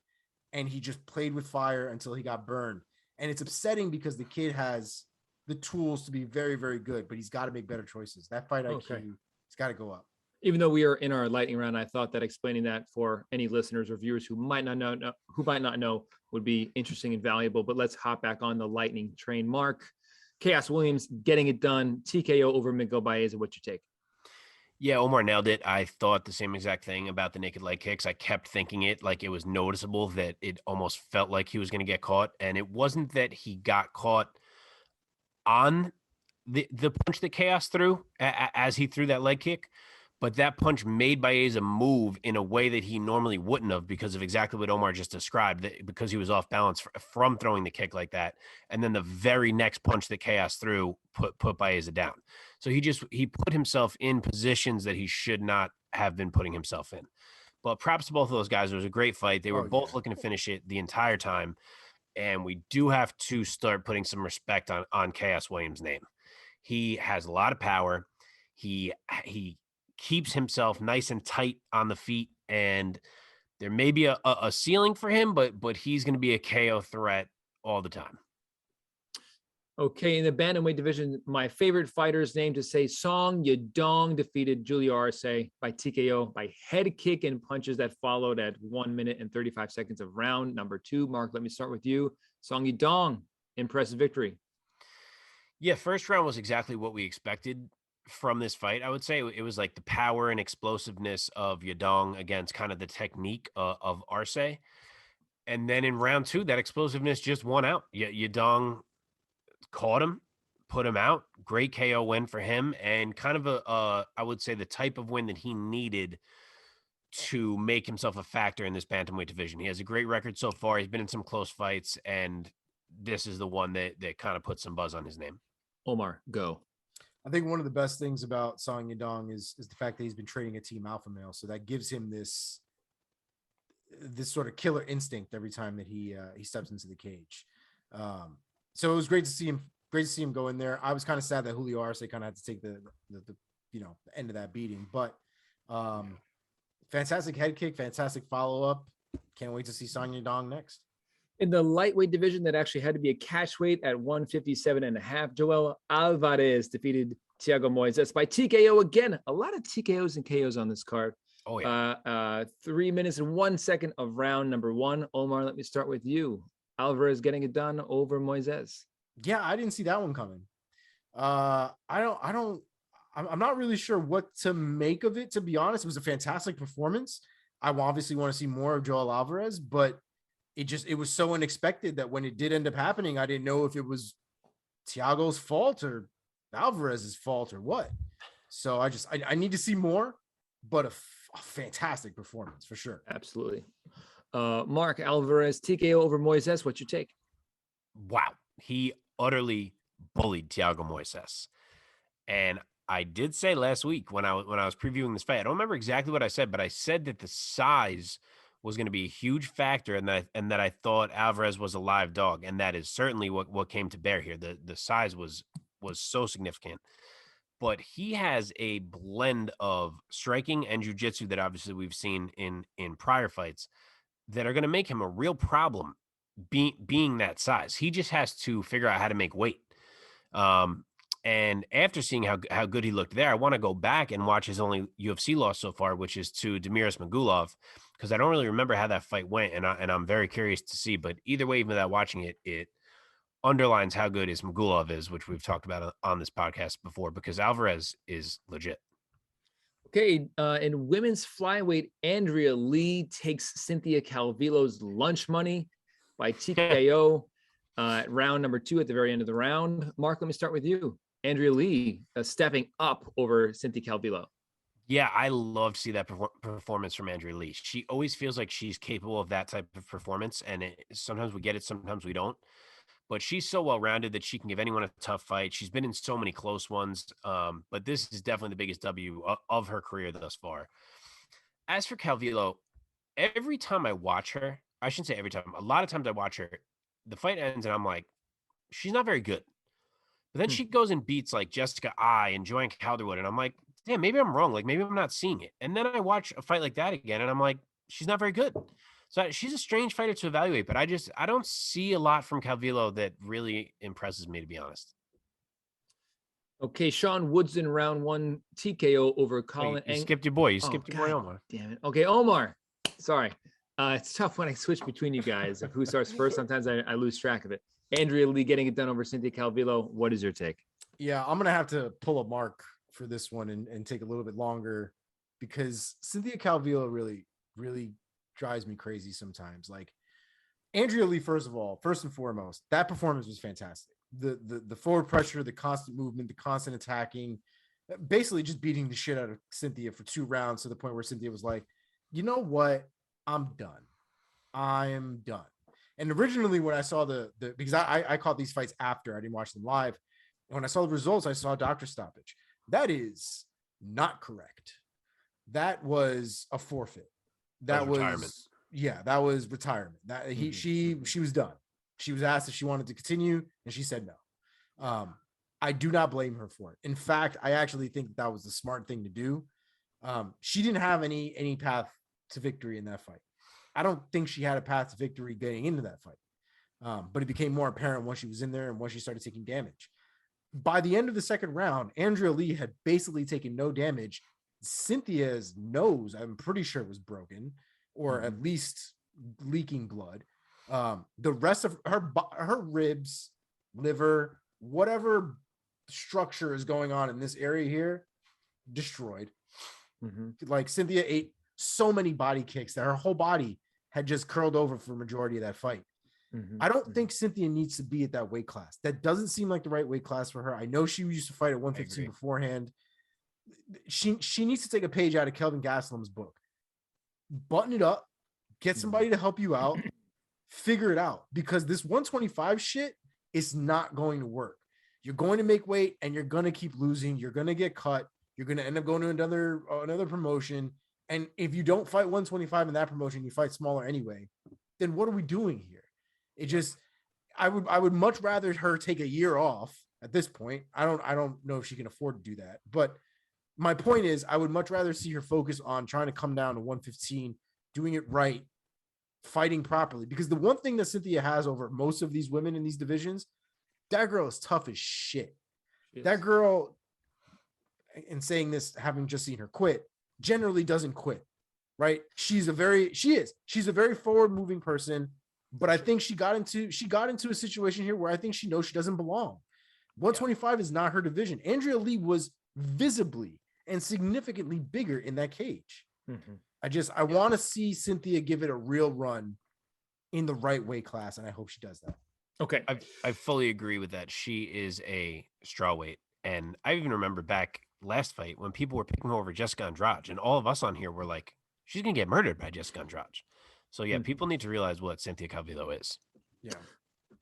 and he just played with fire until he got burned. And it's upsetting because the kid has the tools to be very, very good, but he's got to make better choices. That fight IQ, it's got to go up. Even though we are in our lightning round, I thought that explaining that for any listeners or viewers who might not know would be interesting and valuable. But let's hop back on the lightning train. Mark, Chaos Williams getting it done, TKO over Miguel Baeza. What's your take? Yeah, Omar nailed it. I thought the same exact thing about the naked leg kicks. I kept thinking it like it was noticeable that it almost felt like he was going to get caught. And it wasn't that he got caught on the punch that Chaos threw as he threw that leg kick, but that punch made Baeza move in a way that he normally wouldn't have because of exactly what Omar just described, because he was off balance from throwing the kick like that. And then the very next punch that Chaos threw put Baeza down. So he put himself in positions that he should not have been putting himself in. But props to both of those guys. It was a great fight. They were both looking to finish it the entire time. And we do have to start putting some respect on Chaos Williams' name. He has a lot of power. He keeps himself nice and tight on the feet, and there may be a ceiling for him, but he's going to be a KO threat all the time. Okay, in the bantamweight division, my favorite fighter's name to say, Song Yadong defeated Julio Arce by TKO by head kick and punches that followed at 1 minute and 35 seconds of round number 2. Mark, let me start with you. Song Yadong, impressive victory. Yeah, first round was exactly what we expected from this fight. I would say it was like the power and explosiveness of Yadong against kind of the technique of Arce. And then in round 2, that explosiveness just won out. Yadong caught him, put him out. Great KO win for him, and kind of I would say the type of win that he needed to make himself a factor in this bantamweight division. He has a great record so far. He's been in some close fights, and this is the one that kind of puts some buzz on his name. Omar, go. I think one of the best things about Song Yadong is the fact that he's been training a team alpha male. So that gives him this sort of killer instinct every time that he steps into the cage. So it was great to see him go in there. I was kind of sad that Julio Arce kind of had to take the end of that beating, but fantastic head kick, fantastic follow-up. Can't wait to see Song Yadong next. In the lightweight division, that actually had to be a catch weight at 157.5. Joel Alvarez defeated Thiago Moises by TKO again. A lot of TKOs and KOs on this card. Oh, yeah. 3 minutes and 1 second of round number 1. Omar, let me start with you. Alvarez getting it done over Moises. Yeah, I didn't see that one coming. I'm not really sure what to make of it, to be honest. It was a fantastic performance. I obviously want to see more of Joel Alvarez, but it was so unexpected that when it did end up happening, I didn't know if it was Thiago's fault or Alvarez's fault or what. So I need to see more, but a fantastic performance for sure. Absolutely. Mark, Alvarez, TKO over Moises. What's your take? Wow. He utterly bullied Thiago Moises. And I did say last week when I was previewing this fight, I don't remember exactly what I said, but I said that the size was going to be a huge factor, and that I thought Alvarez was a live dog, and that is certainly what came to bear here. The size was so significant, but he has a blend of striking and jiu-jitsu that obviously we've seen in prior fights that are going to make him a real problem being that size. He just has to figure out how to make weight. And after seeing how good he looked there, I want to go back and watch his only UFC loss so far, which is to Demiris Magulov, because I don't really remember how that fight went, and I'm very curious to see. But either way, even without watching it, it underlines how good his Magulov is, which we've talked about on this podcast before, because Alvarez is legit. Okay, in women's flyweight, Andrea Lee takes Cynthia Calvillo's lunch money by TKO at round number 2 at the very end of the round. Mark, let me start with you. Andrea Lee stepping up over Cynthia Calvillo. Yeah, I love to see that performance from Andrea Lee. She always feels like she's capable of that type of performance, and sometimes we get it, sometimes we don't. But she's so well-rounded that she can give anyone a tough fight. She's been in so many close ones, but this is definitely the biggest W of her career thus far. As for Calvillo, every time I watch her, I shouldn't say every time, a lot of times I watch her, the fight ends and I'm like, she's not very good. But then she goes and beats like Jessica Ai and Joanne Calderwood, and I'm like, damn, maybe I'm wrong. Like, maybe I'm not seeing it. And then I watch a fight like that again, and I'm like, she's not very good. So she's a strange fighter to evaluate, but I don't see a lot from Calvillo that really impresses me, to be honest. Okay, Sean Woodson, round 1, TKO over Colin. You skipped your boy. You skipped your boy, Omar. Damn it. Okay, Omar. Sorry. It's tough when I switch between you guys. Who starts first? Sometimes I lose track of it. Andrea Lee getting it done over Cynthia Calvillo. What is your take? Yeah, I'm going to have to pull a Mark for this one and take a little bit longer, because Cynthia Calvillo really drives me crazy sometimes. Like Andrea Lee, first and foremost, that performance was fantastic. The forward pressure, the constant movement, the constant attacking, basically just beating the shit out of Cynthia for 2 rounds to the point where Cynthia was like, you know what? I'm done. And originally when I saw the because I caught these fights after, I didn't watch them live. When I saw the results, I saw doctor stoppage. That is not correct. That was a forfeit. That was retirement. Yeah, that was retirement. That she was done. She was asked if she wanted to continue, and she said no. I do not blame her for it. In fact, I actually think that was the smart thing to do. She didn't have any path to victory in that fight. I don't think she had a path to victory getting into that fight. But it became more apparent once she was in there and once she started taking damage. By the end of the second round, Andrea Lee had basically taken no damage. Cynthia's nose, I'm pretty sure, was broken, or at least leaking blood. The rest of her ribs, liver, whatever structure is going on in this area here, destroyed. Like Cynthia ate so many body kicks that her whole body had just curled over for the majority of that fight. I don't think Cynthia needs to be at that weight class. That doesn't seem like the right weight class for her. I know she used to fight at 115 beforehand. She needs to take a page out of Kelvin Gastelum's book. Button it up, get somebody to help you out, figure it out, because this 125 shit is not going to work. You're going to make weight and you're going to keep losing. You're going to get cut. You're going to end up going to another promotion. And if you don't fight 125 in that promotion, you fight smaller anyway, then what are we doing here? It just, I would much rather her take a year off at this point. I don't know if she can afford to do that, but my point is I would much rather see her focus on trying to come down to 115, doing it right, fighting properly. Because the one thing that Cynthia has over most of these women in these divisions, that girl is tough as shit. Yes. That girl, in saying this, having just seen her quit, generally doesn't quit, right? She's a very forward moving person, but I think she got into a situation here where I think she knows she doesn't belong. 125 is not her division. Andrea Lee was visibly and significantly bigger in that cage. I want to see Cynthia give it a real run in the right weight class, and I hope she does that. Okay. I fully agree with that. She is a strawweight. And I even remember back last fight when people were picking her over Jessica Andrade, and all of us on here were like, she's going to get murdered by Jessica Andrade. So yeah, people need to realize what Cynthia Calvillo is. Yeah.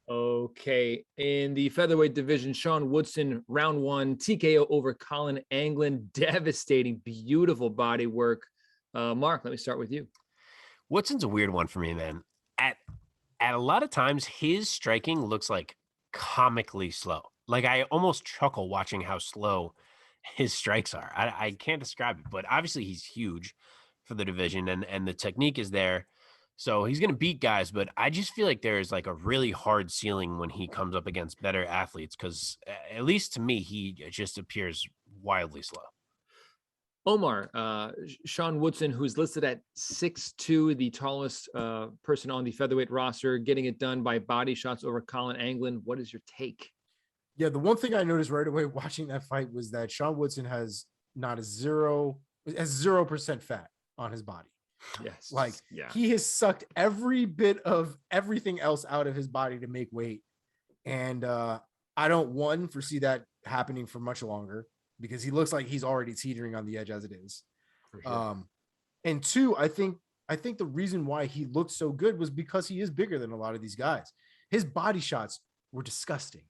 Okay. In the featherweight division, Sean Woodson, round 1, TKO over Colin Anglin. Devastating, beautiful body work. Mark, let me start with you. Woodson's a weird one for me, man. At a lot of times, his striking looks like comically slow. Like I almost chuckle watching how slow his strikes are. I can't describe it, but obviously he's huge for the division and the technique is there. So he's going to beat guys, but I just feel like there's like a really hard ceiling when he comes up against better athletes, because at least to me, he just appears wildly slow. Omar, Sean Woodson, who's listed at 6'2", the tallest person on the featherweight roster, getting it done by body shots over Colin Anglin. What is your take? Yeah, the one thing I noticed right away watching that fight was that Sean Woodson has 0% fat on his body. Yes. Like he has sucked every bit of everything else out of his body to make weight. And I don't foresee that happening for much longer, because he looks like he's already teetering on the edge as it is. For sure. And 2, I think the reason why he looked so good was because he is bigger than a lot of these guys. His body shots were disgusting.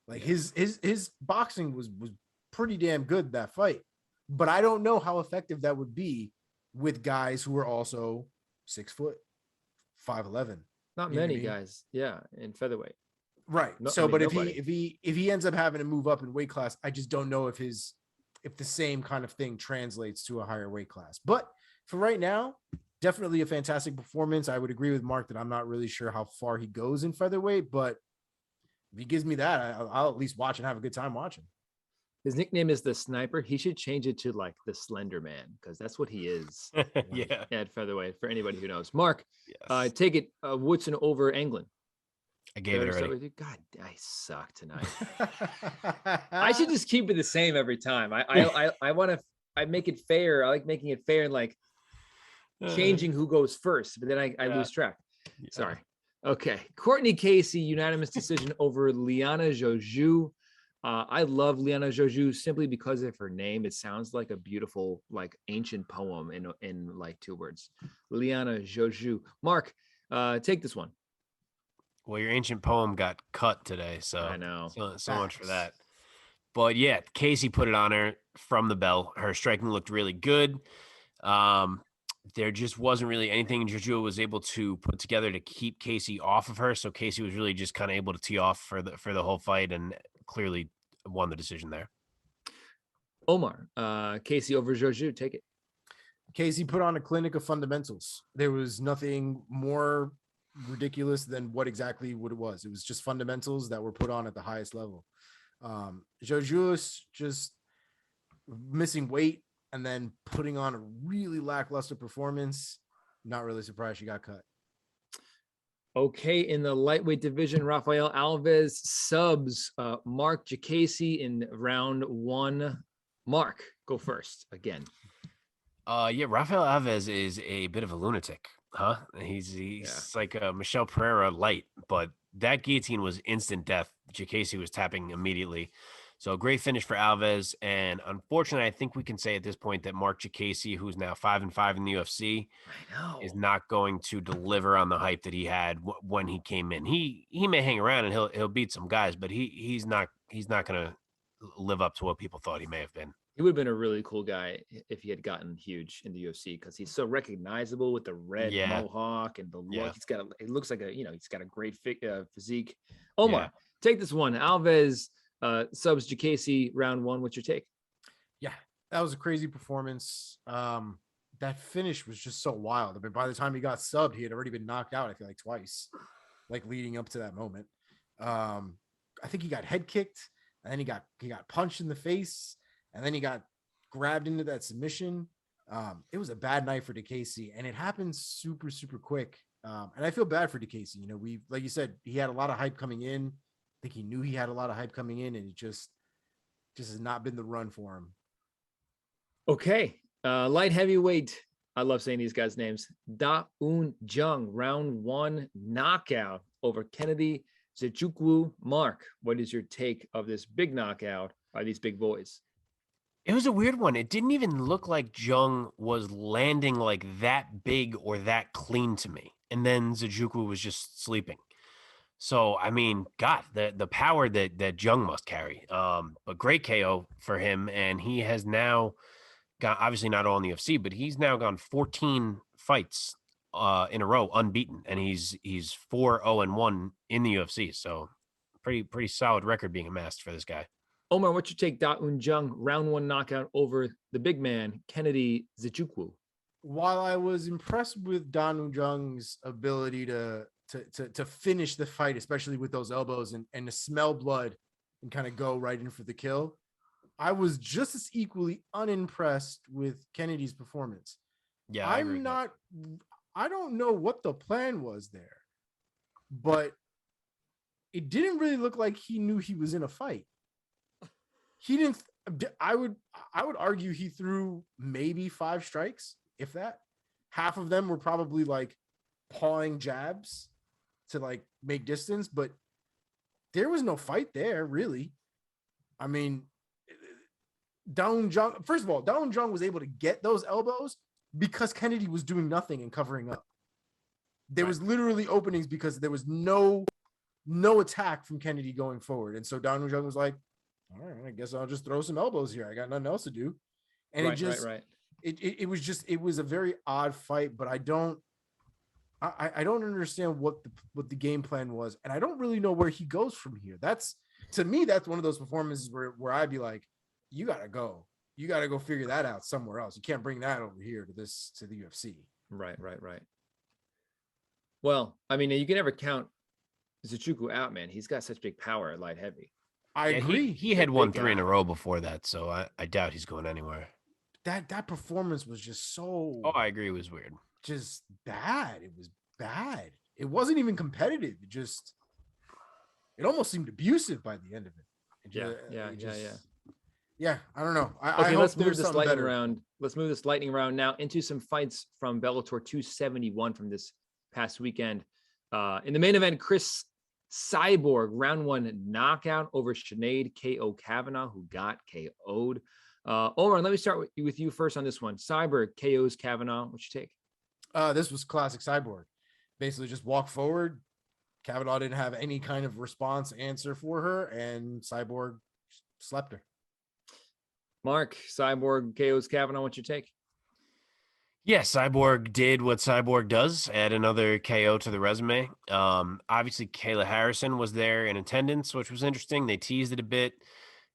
Like his boxing was pretty damn good that fight, but I don't know how effective that would be with guys who are also 6 foot, 5'11". Not many guys, in featherweight. Right. But if he ends up having to move up in weight class, I just don't know if the same kind of thing translates to a higher weight class. But for right now, definitely a fantastic performance. I would agree with Mark that I'm not really sure how far he goes in featherweight, but if he gives me that, I'll at least watch and have a good time watching. His nickname is the Sniper. He should change it to like the Slender Man, because that's what he is. At featherweight, for anybody who knows. Mark, take it Woodson over Anglin. I gave it already. God, I suck tonight. I should just keep it the same every time. I want to. I make it fair. I like making it fair and like changing who goes first, but then I lose track. Yeah. Sorry. Okay. Courtney Casey, unanimous decision over Liana Joju. I love Liana Joju simply because of her name. It sounds like a beautiful, like ancient poem in like 2 words. Liana Joju. Mark, take this one. Well, your ancient poem got cut today, so I know. So much for that. But yeah, Casey put it on her from the bell. Her striking looked really good. There just wasn't really anything Jojo was able to put together to keep Casey off of her. So Casey was really just kind of able to tee off for the whole fight and clearly won the decision there. Omar, Casey over Jojo, take it. Casey put on a clinic of fundamentals. There was nothing more ridiculous than what it was. It was just fundamentals that were put on at the highest level. Jojo's just missing weight and then putting on a really lackluster performance. Not really surprised she got cut. Okay, in the lightweight division, Rafael Alves subs Mark Jacasey in round 1. Mark, go first again. Yeah, Rafael Alves is a bit of a lunatic, huh? He's like a Michelle Pereira light, but that guillotine was instant death. Jacasey was tapping immediately. So great finish for Alves. And unfortunately, I think we can say at this point that Mark Jacasey, who's now 5-5 in the UFC, is not going to deliver on the hype that he had when he came in. He may hang around and he'll beat some guys, but he's not going to live up to what people thought he may have been. He would have been a really cool guy if he had gotten huge in the UFC because he's so recognizable with the red mohawk and the look. It looks like he's got a great physique. Omar, take this one. Alves subs Jacasey round 1. What's your take? Yeah, that was a crazy performance. That finish was just so wild. I mean, by the time he got subbed, he had already been knocked out, I feel like twice, like leading up to that moment. I think he got head kicked and then he got punched in the face. And then he got grabbed into that submission. It was a bad night for Jacasey, and it happened super, super quick. And I feel bad for Jacasey. Like you said, he had a lot of hype coming in. I think he knew he had a lot of hype coming in, and it just has not been the run for him. Okay. Light heavyweight. I love saying these guys' names. Da Un Jung, round 1 knockout over Kennedy Nzechukwu. Mark, what is your take of this big knockout by these big boys? It was a weird one. It didn't even look like Jung was landing like that big or that clean to me. And then Nzechukwu was just sleeping. So, I mean, God, the power that Jung must carry. But great KO for him. And he has now got, obviously not all in the UFC, but he's now gone 14 fights in a row unbeaten. And he's 4-0-1 in the UFC. So pretty solid record being amassed for this guy. Omar, what's your take? Da Un Jung, round 1 knockout over the big man, Kennedy Nzechukwu. While I was impressed with Da Un Jung's ability to finish the fight, especially with those elbows and to smell blood and kind of go right in for the kill, I was just as equally unimpressed with Kennedy's performance. Yeah, I don't know what the plan was there, but it didn't really look like he knew he was in a fight. He didn't. I would argue he threw maybe 5 strikes, if that. Half of them were probably like pawing jabs to like make distance, but there was no fight there, really. I mean, Da Un Jung, first of all, Da Un Jung was able to get those elbows because Kennedy was doing nothing and covering up. There was literally openings because there was no attack from Kennedy going forward, and so Da Un Jung was like, all right, I guess I'll just throw some elbows here. I got nothing else to do. And it was a very odd fight, but I don't understand what the game plan was. And I don't really know where he goes from here. To me, that's one of those performances where I'd be like, you gotta go figure that out somewhere else. You can't bring that over here to the UFC. Right. Well, I mean, you can never count Nzechukwu out, man. He's got such big power at light heavy. I agree. He had won 3 in a row before that, so I doubt he's going anywhere. That performance was just so. Oh, I agree. It was weird. Just bad. It was bad. It wasn't even competitive. It just it almost seemed abusive by the end of it. Yeah. I don't know. Okay, I let's hope move there's this something lightning better. round. Let's move this lightning round now into some fights from Bellator 271 from this past weekend. In the main event, Chris Cyborg, round 1 knockout over Sinead K.O. Kavanaugh, who got KO'd. Omar, let me start with you first on this one. Cyborg KO's Kavanaugh. What's your take? This was classic Cyborg. Basically just walk forward. Kavanaugh didn't have any kind of response answer for her, and Cyborg slept her. Mark, Cyborg KO's Kavanaugh. What's your take? Yeah, Cyborg did what Cyborg does, add another KO to the resume. Obviously, Kayla Harrison was there in attendance, which was interesting. They teased it a bit.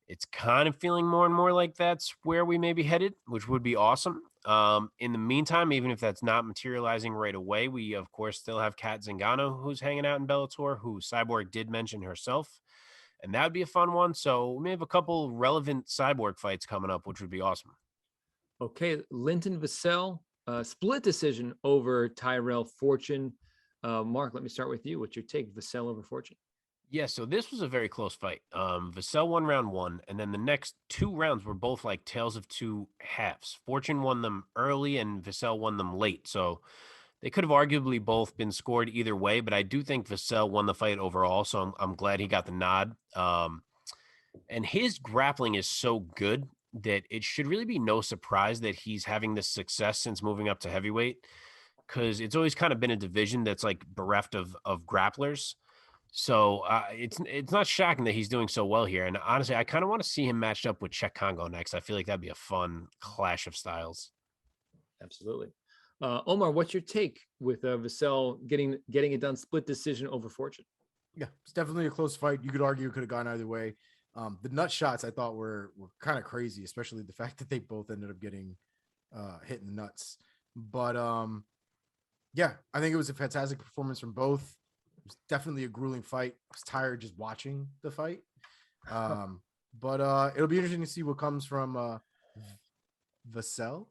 It's kind of feeling more and more like that's where we may be headed, which would be awesome. In the meantime, even if that's not materializing right away, we, of course, still have Kat Zingano, who's hanging out in Bellator, who Cyborg did mention herself. And that would be a fun one. So we may have a couple relevant Cyborg fights coming up, which would be awesome. Okay, Linton Vassell, split decision over Tyrell Fortune. Mark, let me start with you. What's your take? Vassell over Fortune? Yeah, so this was a very close fight. Vassell won round 1, and then the next 2 rounds were both like tales of 2 halves. Fortune won them early, and Vassell won them late. So they could have arguably both been scored either way, but I do think Vassell won the fight overall, so I'm glad he got the nod. And his grappling is so good that it should really be no surprise that he's having this success since moving up to heavyweight, because it's always kind of been a division that's like bereft of grapplers. So it's not shocking that he's doing so well here. And honestly, I kind of want to see him matched up with Czech Congo next. I feel like that'd be a fun clash of styles. Absolutely. Omar, what's your take with Vassell getting it done, split decision over Fortune? Yeah, it's definitely a close fight. You could argue it could have gone either way. The nut shots I thought were kind of crazy, especially the fact that they both ended up getting hit in the nuts. But yeah, I think it was a fantastic performance from both. It was definitely a grueling fight. I was tired just watching the fight. But it'll be interesting to see what comes from Vassell.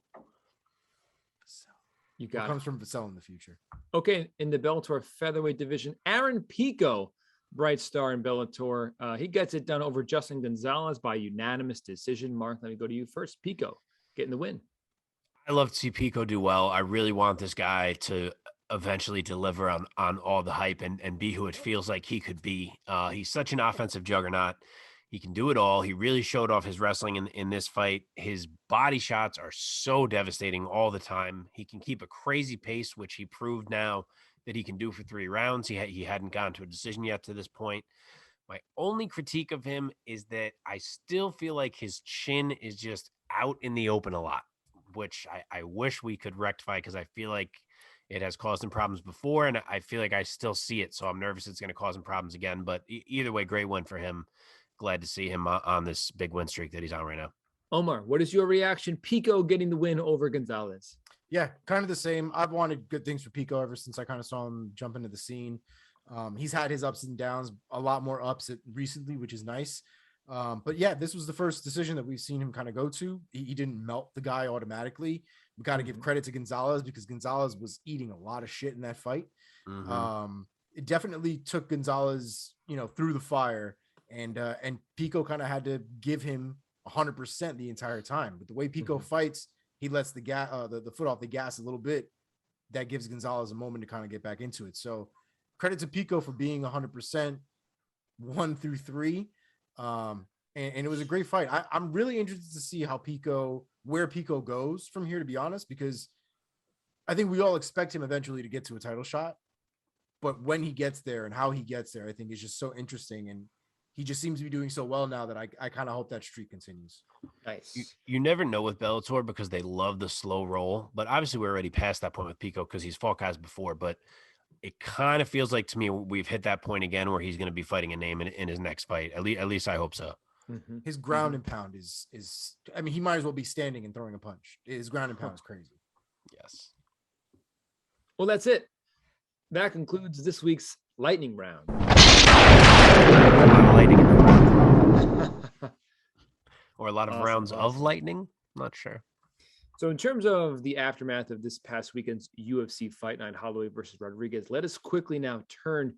You got what comes from Vassell in the future. Okay, in the Bellator featherweight division, Aaron Pico, bright star in Bellator. He gets it done over Justin Gonzalez by unanimous decision. Mark, let me go to you first. Pico getting the win. I love to see Pico do well. I really want this guy to eventually deliver on all the hype and be who it feels like he could be. He's such an offensive juggernaut. He can do it all. He really showed off his wrestling in this fight. His body shots are so devastating all the time. He can keep a crazy pace, which he proved now that he can do for 3 rounds. He hadn't gotten to a decision yet to this point. My only critique of him is that I still feel like his chin is just out in the open a lot, which I wish we could rectify, because I feel like it has caused him problems before, and I feel like I still see it. So I'm nervous it's going to cause him problems again. But either way, great win for him. Glad to see him on this big win streak that he's on right now. Omar, what is your reaction? Pico getting the win over Gonzalez. Yeah, kind of the same. I've wanted good things for Pico ever since I kind of saw him jump into the scene. He's had his ups and downs, a lot more ups recently, which is nice. But yeah, this was the first decision that we've seen him kind of go to. He didn't melt the guy automatically. We got to give credit to Gonzalez, because Gonzalez was eating a lot of shit in that fight. It definitely took Gonzalez, through the fire, and Pico kind of had to give him 100% the entire time. But the way Pico fights, he lets the foot off the gas a little bit. That gives Gonzalez a moment to kind of get back into it. So credit to Pico for being 100% 1 through 3. And it was a great fight. I'm really interested to see where Pico goes from here, to be honest, because I think we all expect him eventually to get to a title shot. But when he gets there and how he gets there, I think is just so interesting. And he just seems to be doing so well now that I kind of hope that streak continues. Nice. You never know with Bellator, because they love the slow roll. But obviously we're already past that point with Pico, because he's fought guys before. But it kind of feels like to me we've hit that point again where he's going to be fighting a name in his next fight. At least I hope so. His ground and pound is I mean, he might as well be standing and throwing a punch. His ground and pound is crazy. Yes. Well, that's it. That concludes this week's lightning round. Or a lot of rounds of lightning. Not sure. So in terms of the aftermath of this past weekend's UFC Fight Night, Holloway versus Rodriguez, let us quickly now turn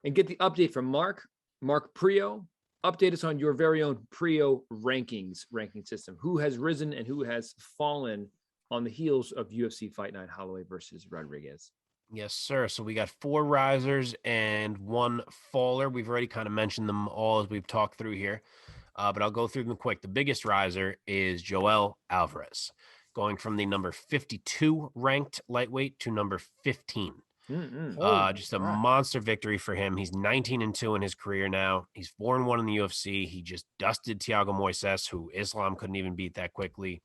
and get the update from Mark Mark Priaulx, update us on your very own Priaulx rankings ranking system. Who has risen and who has fallen on the heels of UFC Fight Night Holloway versus Rodriguez? Yes, sir. So we got 4 risers and 1 faller. We've already kind of mentioned them all as we've talked through here, but I'll go through them quick. The biggest riser is Joel Alvarez, going from the number 52 ranked lightweight to number 15. Just a monster victory for him. He's 19-2 in his career now. He's 4-1 in the UFC. He just dusted Thiago Moises, who Islam couldn't even beat that quickly.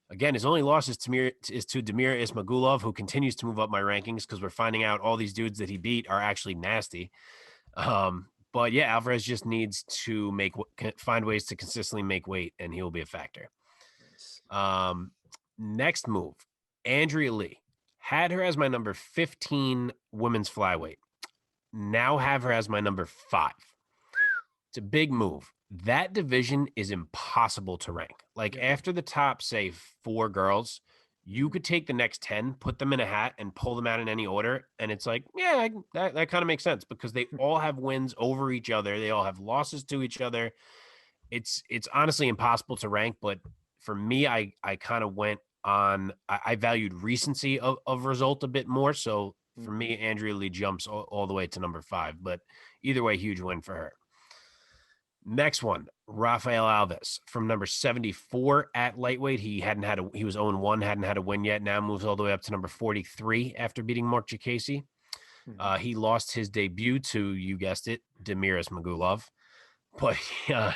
Again, his only loss is to Damir Ismagulov, who continues to move up my rankings because we're finding out all these dudes that he beat are actually nasty. But yeah, Alvarez just needs to find ways to consistently make weight, and he will be a factor. Next move, Andrea Lee. Had her as my number 15 women's flyweight. Now have her as my number 5. It's a big move. That division is impossible to rank. Like after the top, say 4 girls, you could take the next 10, put them in a hat and pull them out in any order. And it's like, yeah, that kind of makes sense because they all have wins over each other. They all have losses to each other. It's honestly impossible to rank. But for me, I kind of went on, I valued recency of result a bit more. So for me, Andrea Lee jumps all the way to number 5. But either way, huge win for her. Next one, Rafael Alves from number 74 at lightweight. He was 0-1, hadn't had a win yet. Now moves all the way up to number 43 after beating Mark Chiesa. He lost his debut to, you guessed it, Damir Ismagulov. But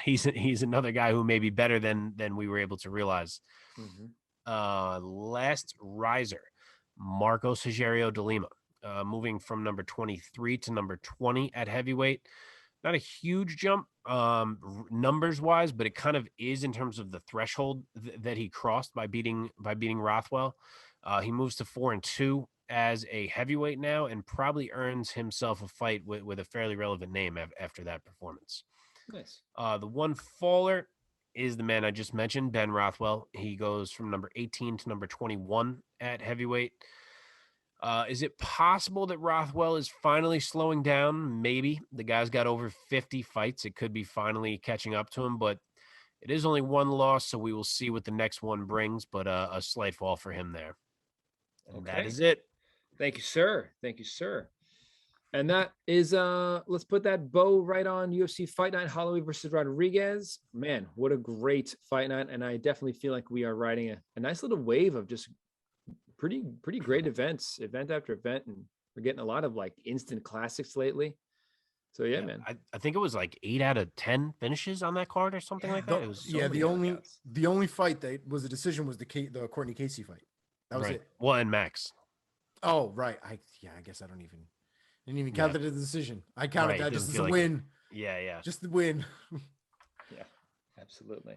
he's another guy who may be better than we were able to realize. Last riser, Marcos Rogerio de Lima, moving from number 23 to number 20 at heavyweight. Not a huge jump numbers wise, but it kind of is in terms of the threshold that he crossed by beating Rothwell. He moves to 4-2 as a heavyweight now and probably earns himself a fight with a fairly relevant name after that performance. Nice. The one faller is the man I just mentioned, Ben Rothwell. He goes from number 18 to number 21 at heavyweight. Is it possible that Rothwell is finally slowing down? Maybe. The guy's got over 50 fights. It could be finally catching up to him, but it is only 1 loss, so we will see what the next one brings, but a slight fall for him there. And that is it. Thank you, sir. Thank you, sir. And that is, let's put that bow right on UFC Fight Night Holloway versus Rodriguez. Man, what a great fight night. And I definitely feel like we are riding a nice little wave of just pretty great event after event, and we're getting a lot of like instant classics lately. So yeah, man. I think it was like 8 out of 10 finishes on that card or something like that. It was the only fight that was a decision was the Courtney Casey fight. That was it. Well, and Max. Oh right, I guess I didn't even count that as a decision. I counted that just as a win. Yeah, just the win. Yeah, absolutely.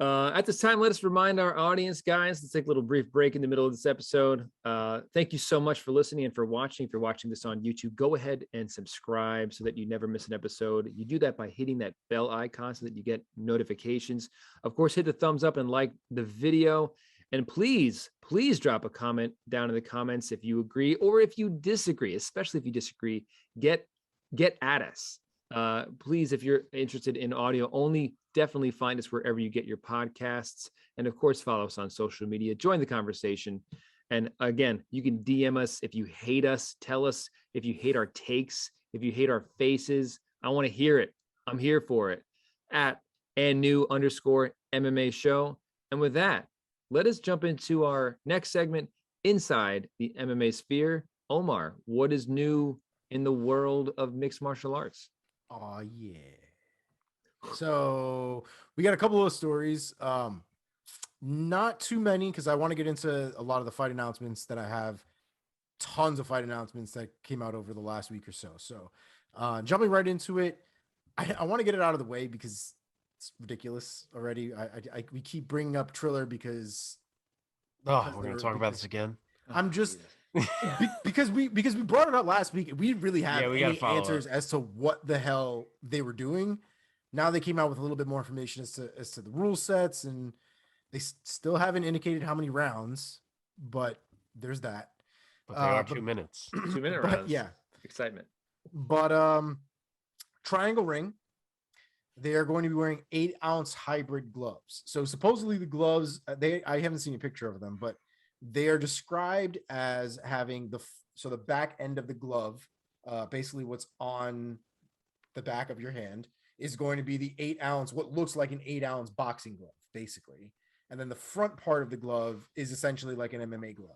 At this time, let us remind our audience, guys, let's take a little brief break in the middle of this episode. Thank you so much for listening and for watching. If you're watching this on YouTube, go ahead and subscribe so that you never miss an episode. You do that by hitting that bell icon so that you get notifications. Of course, hit the thumbs up and like the video. And please drop a comment down in the comments if you agree or if you disagree, especially if you disagree, get at us. Please, if you're interested in audio only, definitely find us wherever you get your podcasts. And of course, follow us on social media, join the conversation. And again, you can DM us if you hate us, tell us if you hate our takes, if you hate our faces. I want to hear it. I'm here for it at @new_MMA show. And with that, let us jump into our next segment inside the MMA sphere. Omar, what is new in the world of mixed martial arts? Oh yeah. So we got a couple of stories. Not too many because I want to get into a lot of the fight announcements that I have. Tons of fight announcements that came out over the last week or so. So jumping right into it, I want to get it out of the way because it's ridiculous already. We keep bringing up Triller because we're going to talk about this again. I'm just because we brought it up last week. We really have any answers as to what the hell they were doing. Now they came out with a little bit more information as to the rule sets, and they still haven't indicated how many rounds, but there's that. But they are 2 minutes. 2 minute rounds. Yeah. Excitement. But triangle ring. They are going to be wearing 8-ounce hybrid gloves. So supposedly the gloves, I haven't seen a picture of them, but they are described as having the back end of the glove, basically what's on the back of your hand, is going to be the 8-ounce, what looks like an 8-ounce boxing glove, basically. And then the front part of the glove is essentially like an MMA glove.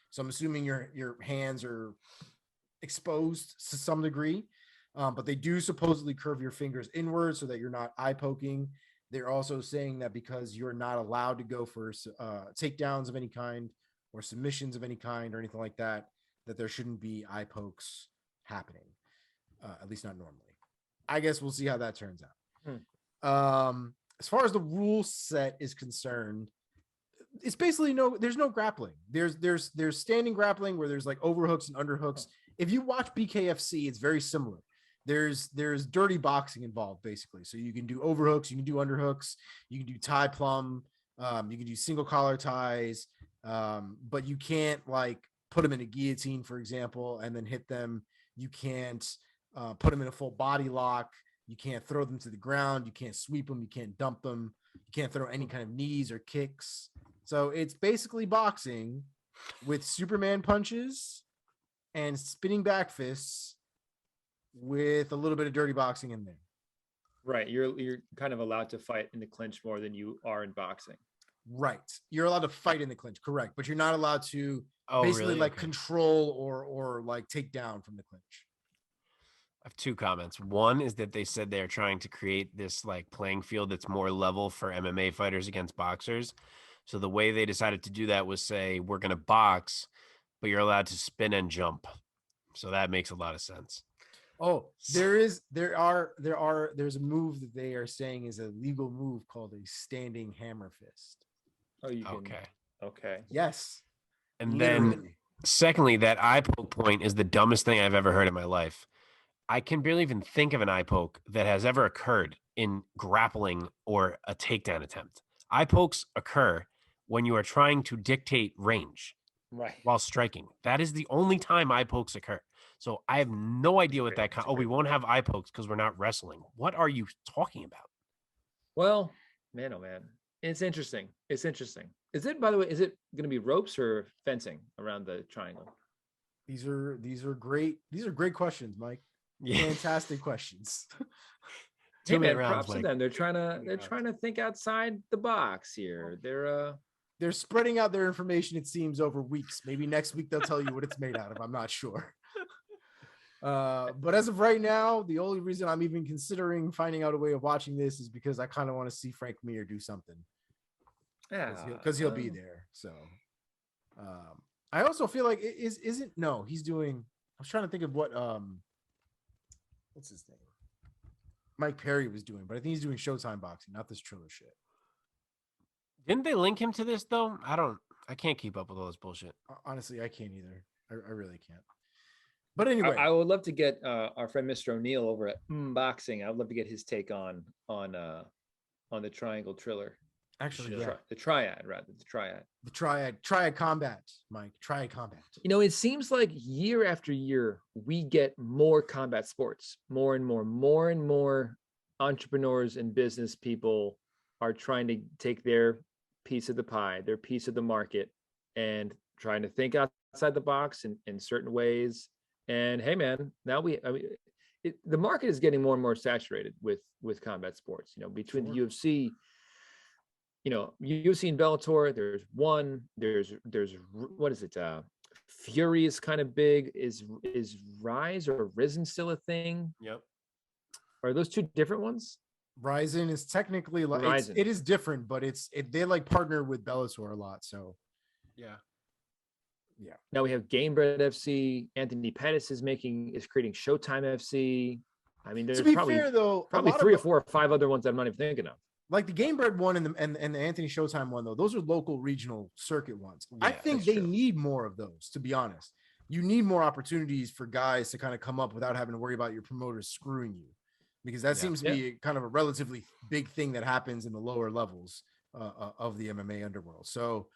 So I'm assuming your hands are exposed to some degree. But they do supposedly curve your fingers inward so that you're not eye poking. They're also saying that because you're not allowed to go for takedowns of any kind or submissions of any kind or anything like that, that there shouldn't be eye pokes happening, at least not normally. I guess we'll see how that turns out. As far as the rule set is concerned, it's basically there's no grappling. There's standing grappling where there's like overhooks and underhooks. If you watch BKFC, it's very similar. There's dirty boxing involved, basically. So you can do overhooks, you can do underhooks, you can do tie plum, you can do single collar ties, but you can't like put them in a guillotine, for example, and then hit them. You can't put them in a full body lock. You can't throw them to the ground. You can't sweep them. You can't dump them. You can't throw any kind of knees or kicks. So it's basically boxing with Superman punches and spinning back fists with a little bit of dirty boxing in there. Right. You're kind of allowed to fight in the clinch more than you are in boxing. Right. You're allowed to fight in the clinch, correct. But you're not allowed to control or like take down from the clinch. I have two comments. One is that they said they're trying to create this like playing field that's more level for MMA fighters against boxers. So the way they decided to do that was say, we're going to box, but you're allowed to spin and jump. So that makes a lot of sense. Oh, there's a move that they are saying is a legal move called a standing hammer fist. Oh, you can. Okay. Yes. And then secondly, that eye poke point is the dumbest thing I've ever heard in my life. I can barely even think of an eye poke that has ever occurred in grappling or a takedown attempt. Eye pokes occur when you are trying to dictate range while striking. That is the only time eye pokes occur. So I have no idea what that we won't have eye pokes because we're not wrestling. What are you talking about? Well, man, oh man. It's interesting. Is it, by the way, is it going to be ropes or fencing around the triangle? These are great questions, Mike. Yeah. Fantastic questions. Hey man, props to them. They're trying to think outside the box here. They're spreading out their information, it seems, over weeks. Maybe next week they'll tell you what it's made out of. I'm not sure. But as of right now, the only reason I'm even considering finding out a way of watching this is because I kind of want to see Frank Mir do something. Yeah, because he'll be there. So I also feel like he's doing. I was trying to think of what what's his name? Mike Perry was doing, but I think he's doing Showtime boxing, not this Triller shit. Didn't they link him to this though? I can't keep up with all this bullshit. Honestly, I can't either. I really can't. But anyway, I would love to get our friend Mr. O'Neill over at Boxing. I would love to get his take on the Triangle Triller. Actually, the triad, triad combat, Mike. Triad combat. It seems like year after year we get more combat sports, more and more entrepreneurs and business people are trying to take their piece of the pie, their piece of the market, and trying to think outside the box in certain ways. And hey, man, now the market is getting more and more saturated with combat sports. Between the UFC. UFC and Bellator, there's what is it? Fury is kind of big. Is Rise or Risen still a thing? Yep. Are those two different ones? Ryzen is technically like it is different, but they like partner with Bellator a lot. So yeah. Now we have Gamebred FC. Anthony Pettis is creating Showtime FC. I mean, there's probably 3 or 4 or 5 other ones I'm not even thinking of. Like the Gamebred one and the Anthony Showtime one, though, those are local regional circuit ones. Yeah, I think they need more of those, to be honest. You need more opportunities for guys to kind of come up without having to worry about your promoters screwing you, because that seems to be kind of a relatively big thing that happens in the lower levels of the MMA underworld. So,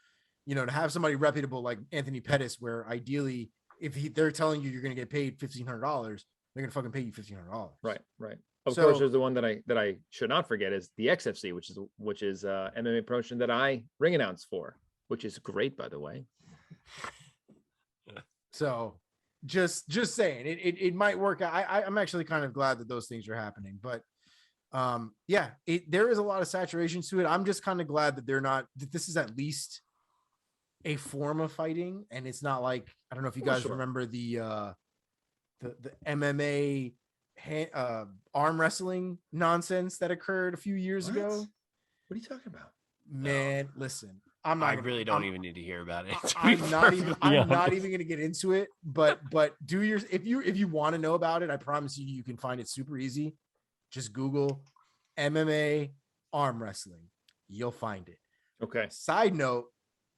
to have somebody reputable like Anthony Pettis, where ideally, if they're telling you you're going to get paid $1,500, they're going to fucking pay you $1,500. Right. Of course, there's the one that I should not forget is the XFC, which is MMA promotion that I ring announce for, which is great, by the way. So just saying it might work out. I'm actually kind of glad that those things are happening, but there is a lot of saturation to it. I'm just kind of glad that this is at least a form of fighting, and it's not like, I don't know if you guys remember the MMA arm wrestling nonsense that occurred a few years ago. What are you talking about? Man, listen, I really don't even need to hear about it. I'm not even going to get into it, but if you want to know about it, I promise you can find it super easy. Just Google MMA arm wrestling. You'll find it. Okay. Side note,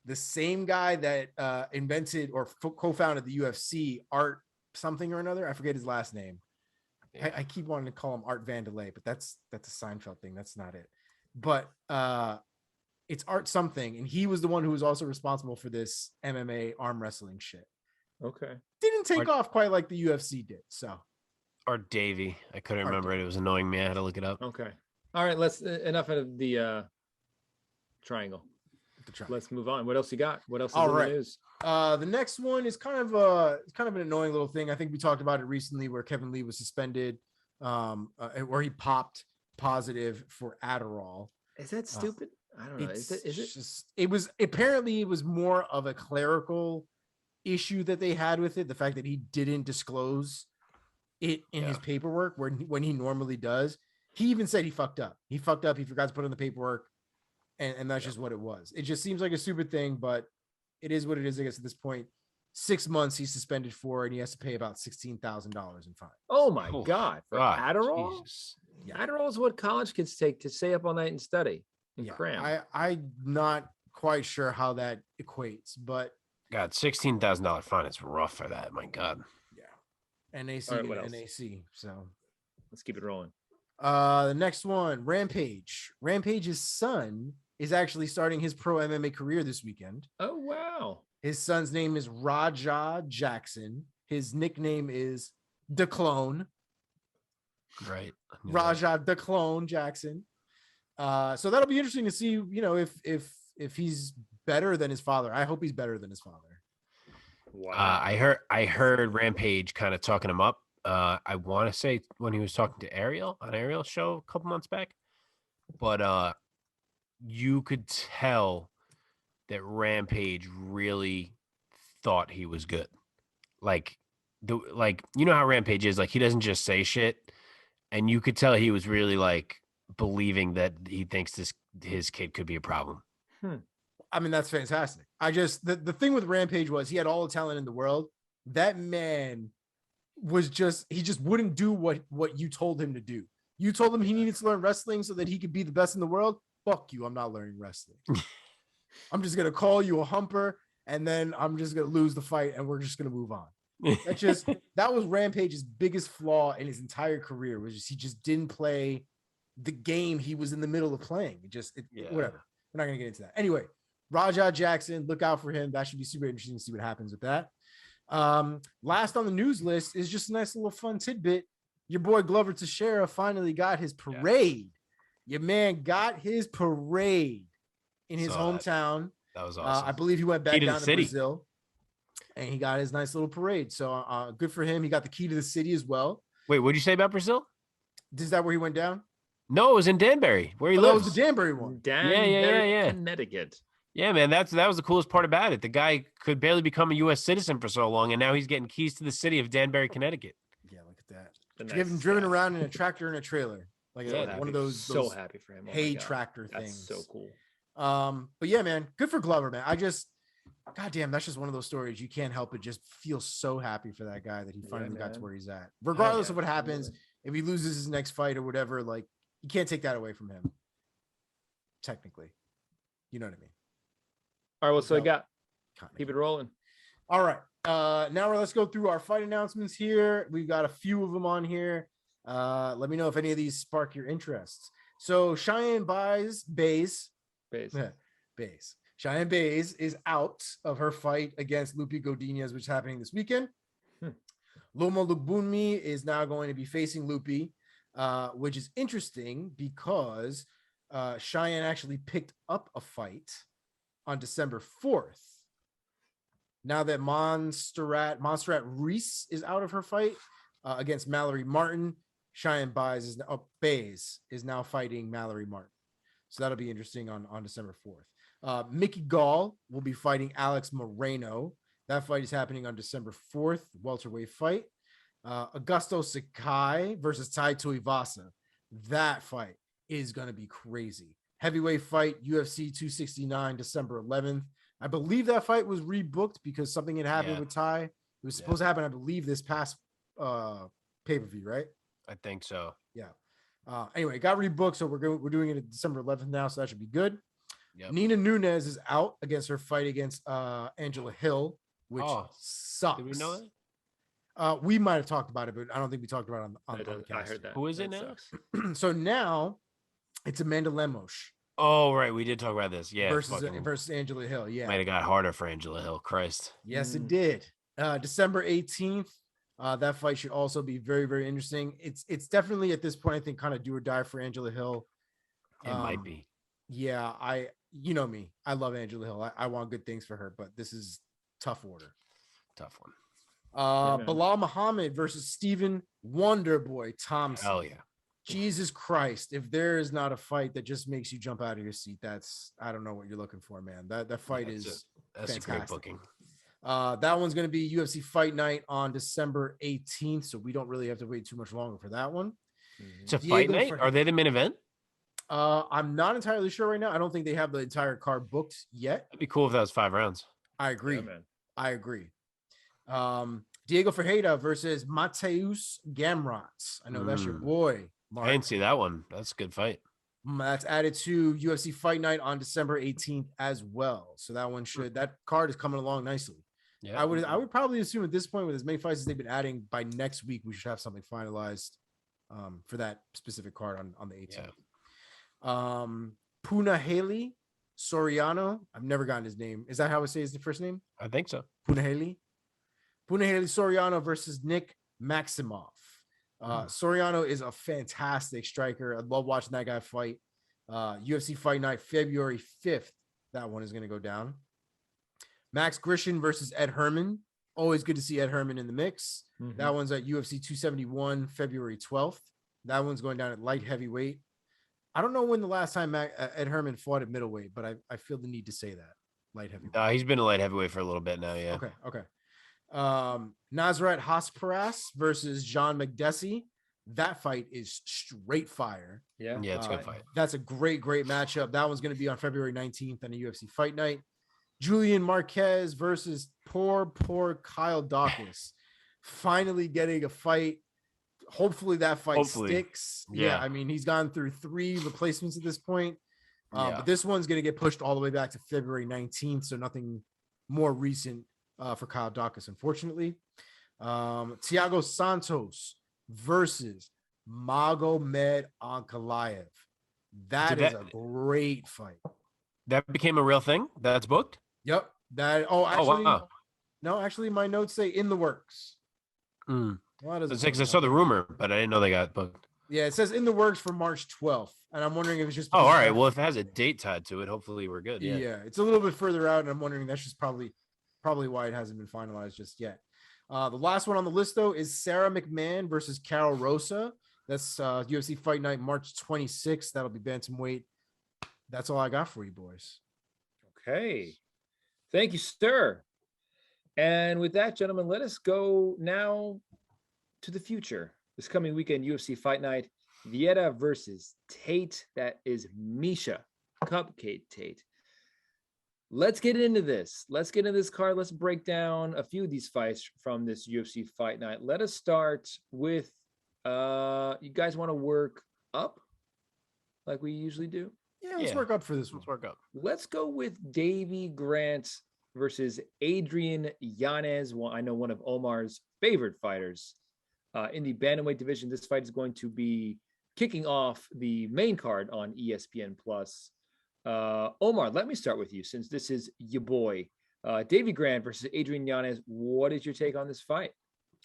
the same guy that invented or co-founded the UFC, Art something or another, I forget his last name. Yeah. I keep wanting to call him Art Vandelay, but that's a Seinfeld thing. That's not it. But it's Art something, and he was the one who was also responsible for this MMA arm wrestling shit. Okay. Didn't take off quite like the UFC did. So Art Davey. I couldn't remember it. It was annoying me. I had to look it up. Okay. All right. Let's enough of the triangle. Let's move on. What else you got? What else is in the news? The next one is kind of an annoying little thing. I think we talked about it recently, where Kevin Lee was suspended, where he popped positive for Adderall. Is that stupid? I don't know. Is it? It was more of a clerical issue that they had with it. The fact that he didn't disclose it in his paperwork when he normally does. He even said he fucked up. He forgot to put in the paperwork. And that's just what it was. It just seems like a stupid thing, but it is what it is, I guess, at this point. 6 months he's suspended for, and he has to pay about $16,000 in fine. Oh my God. For Adderall? Jesus. Yeah. Adderall is what college kids take to stay up all night and study and cram. I'm not quite sure how that equates, but God, $16,000 fine. It's rough for that. My God. Yeah. NAC. So let's keep it rolling. The next one, Rampage. Rampage's son is actually starting his pro MMA career this weekend. Oh, wow. His son's name is Raja Jackson. His nickname is The Clone. Right. Raja The Clone Jackson. So that'll be interesting to see, if he's better than his father. I hope he's better than his father. Wow. I heard Rampage kind of talking him up. I want to say when he was talking to Ariel on Ariel's show a couple months back, but you could tell that Rampage really thought he was good. Like you know how Rampage is, like he doesn't just say shit, and you could tell he was really like believing that he thinks his kid could be a problem. I mean, that's fantastic. The thing with Rampage was he had all the talent in the world. That man was he just wouldn't do what you told him to do. You told him he needed to learn wrestling so that he could be the best in the world. Fuck you. I'm not learning wrestling. I'm just going to call you a humper, and then I'm just going to lose the fight, and we're just going to move on. That was Rampage's biggest flaw in his entire career, he just didn't play the game he was in the middle of playing. Whatever. We're not going to get into that. Anyway, Raja Jackson, look out for him. That should be super interesting to see what happens with that. Last on the news list is just a nice little fun tidbit. Your boy Glover Teixeira finally got his parade. Your man got his parade in his hometown. That was awesome. I believe he went back down to Brazil, and he got his nice little parade. So good for him. He got the key to the city as well. Wait, what did you say about Brazil? Is that where he went down? No, it was in Danbury, where he lives. That was the Danbury one. Danbury, Connecticut. Yeah, man, that was the coolest part about it. The guy could barely become a U.S. citizen for so long, and now he's getting keys to the city of Danbury, Connecticut. Yeah, look at that. You haven't driven around in a tractor and a trailer, like one of those. So happy for him. Hay tractor things. That's so cool. But yeah, man, good for Glover, man. Goddamn, that's just one of those stories. You can't help but just feel so happy for that guy that he finally got to where he's at. Regardless of what happens, if he loses his next fight or whatever, like you can't take that away from him. Technically, you know what I mean. All right, well, so I got keep it rolling. All right. Now let's go through our fight announcements here. We've got a few of them on here. Let me know if any of these spark your interests. So Cheyenne Bays Cheyenne Bays is out of her fight against Lupi Godinez, which is happening this weekend. Loma Lugbunmi is now going to be facing Lupi. which is interesting because Cheyenne actually picked up a fight on December 4th. Now that Montserrat Reese is out of her fight against Mallory Martin, Cheyenne Bays is now fighting Mallory Martin. So that'll be interesting on December 4th. Mickey Gall will be fighting Alex Moreno. That fight is happening on December 4th, welterweight fight. Augusto Sakai versus Tai Tuivasa. That fight is going to be crazy. Heavyweight fight, UFC 269, December 11th. I believe that fight was rebooked because something had happened with Tai. It was supposed to happen, I believe, this past pay-per-view, right? I think so. Yeah. Anyway, it got rebooked, so we're doing it at December 11th now, so that should be good. Yep. Nina Nunes is out against her fight against Angela Hill, which sucks. Did we know that? We might have talked about it, but I don't think we talked about it on the cast. I heard that. Who is it now? So now it's Amanda Lemos. Oh, right. We did talk about this. Yeah. Versus Angela Hill. Yeah. Might have got harder for Angela Hill. Christ. Yes, it did. December 18th. That fight should also be very, very interesting. It's definitely at this point, I think, kind of do or die for Angela Hill. It might be. Yeah, you know me. I love Angela Hill. I want good things for her, but this is tough order. Tough one. Bilal Muhammad versus Stephen Wonderboy Thompson. Hell yeah. Jesus Christ. If there is not a fight that just makes you jump out of your seat, I don't know what you're looking for, man. That fight is fantastic. A great booking. That one's going to be UFC Fight Night on December 18th, so we don't really have to wait too much longer for that one. It's a fight night? Are they the main event? I'm not entirely sure right now. I don't think they have the entire card booked yet. It'd be cool if that was 5 rounds. I agree. Yeah, man. I agree. Diego Ferreira versus Mateus Gamrot. I know that's your boy, Mark. I didn't see that one. That's a good fight. That's added to UFC Fight Night on December 18th as well. So that card is coming along nicely. Yeah. I would probably assume at this point, with as many fights as they've been adding, by next week we should have something finalized for that specific card on the 18th. Yeah. Punahele Soriano. I've never gotten his name. Is that how I say his first name? I think so. Punahele Soriano versus Nick Maximov. Soriano is a fantastic striker. I love watching that guy fight. UFC Fight Night, February 5th. That one is going to go down. Max Grishin versus Ed Herman. Always good to see Ed Herman in the mix. Mm-hmm. That one's at UFC 271, February 12th. That one's going down at light heavyweight. I don't know when the last time Ed Herman fought at middleweight, but I feel the need to say that. Light heavyweight. He's been a light heavyweight for a little bit now, yeah. Okay. Nasrat Hasparas versus John McDessie. That fight is straight fire. Yeah, it's a good fight. That's a great matchup. That one's going to be on February 19th on the UFC Fight Night. Julian Marquez versus poor Kyle Dawkins. Finally getting a fight. Hopefully that fight sticks. Yeah, I mean, he's gone through 3 replacements at this point. But this one's going to get pushed all the way back to February 19th, so nothing more recent for Kyle Dawkins, unfortunately. Thiago Santos versus Magomed Ankalaev. That is a great fight. That became a real thing? That's booked? Yep. Wow. No, actually, my notes say in the works. It's because I saw the rumor, but I didn't know they got booked. Yeah, it says in the works for March 12th. And I'm wondering if it's just... all right. Well, if it has a date tied to it, hopefully we're good. Yeah, it's a little bit further out, and I'm wondering that's just probably why it hasn't been finalized just yet. The last one on the list, though, is Sarah McMahon versus Carol Rosa. That's UFC Fight Night, March 26th. That'll be bantamweight. That's all I got for you, boys. Okay. Thank you, sir. And with that, gentlemen, let us go now to the future. This coming weekend, UFC Fight Night, Vieira versus Tate. That is Miesha, Cupcake Tate. Let's get into this. Let's get into this card. Let's break down a few of these fights from this UFC Fight Night. Let us start with, you guys want to work up like we usually do? Yeah, let's work up for this one. Let's work up. Let's go with Davey Grant versus Adrian Yanez. Well, I know one of Omar's favorite fighters in the bantamweight division. This fight is going to be kicking off the main card on ESPN Plus. Omar, let me start with you since this is your boy. Davey Grant versus Adrian Yanez. What is your take on this fight?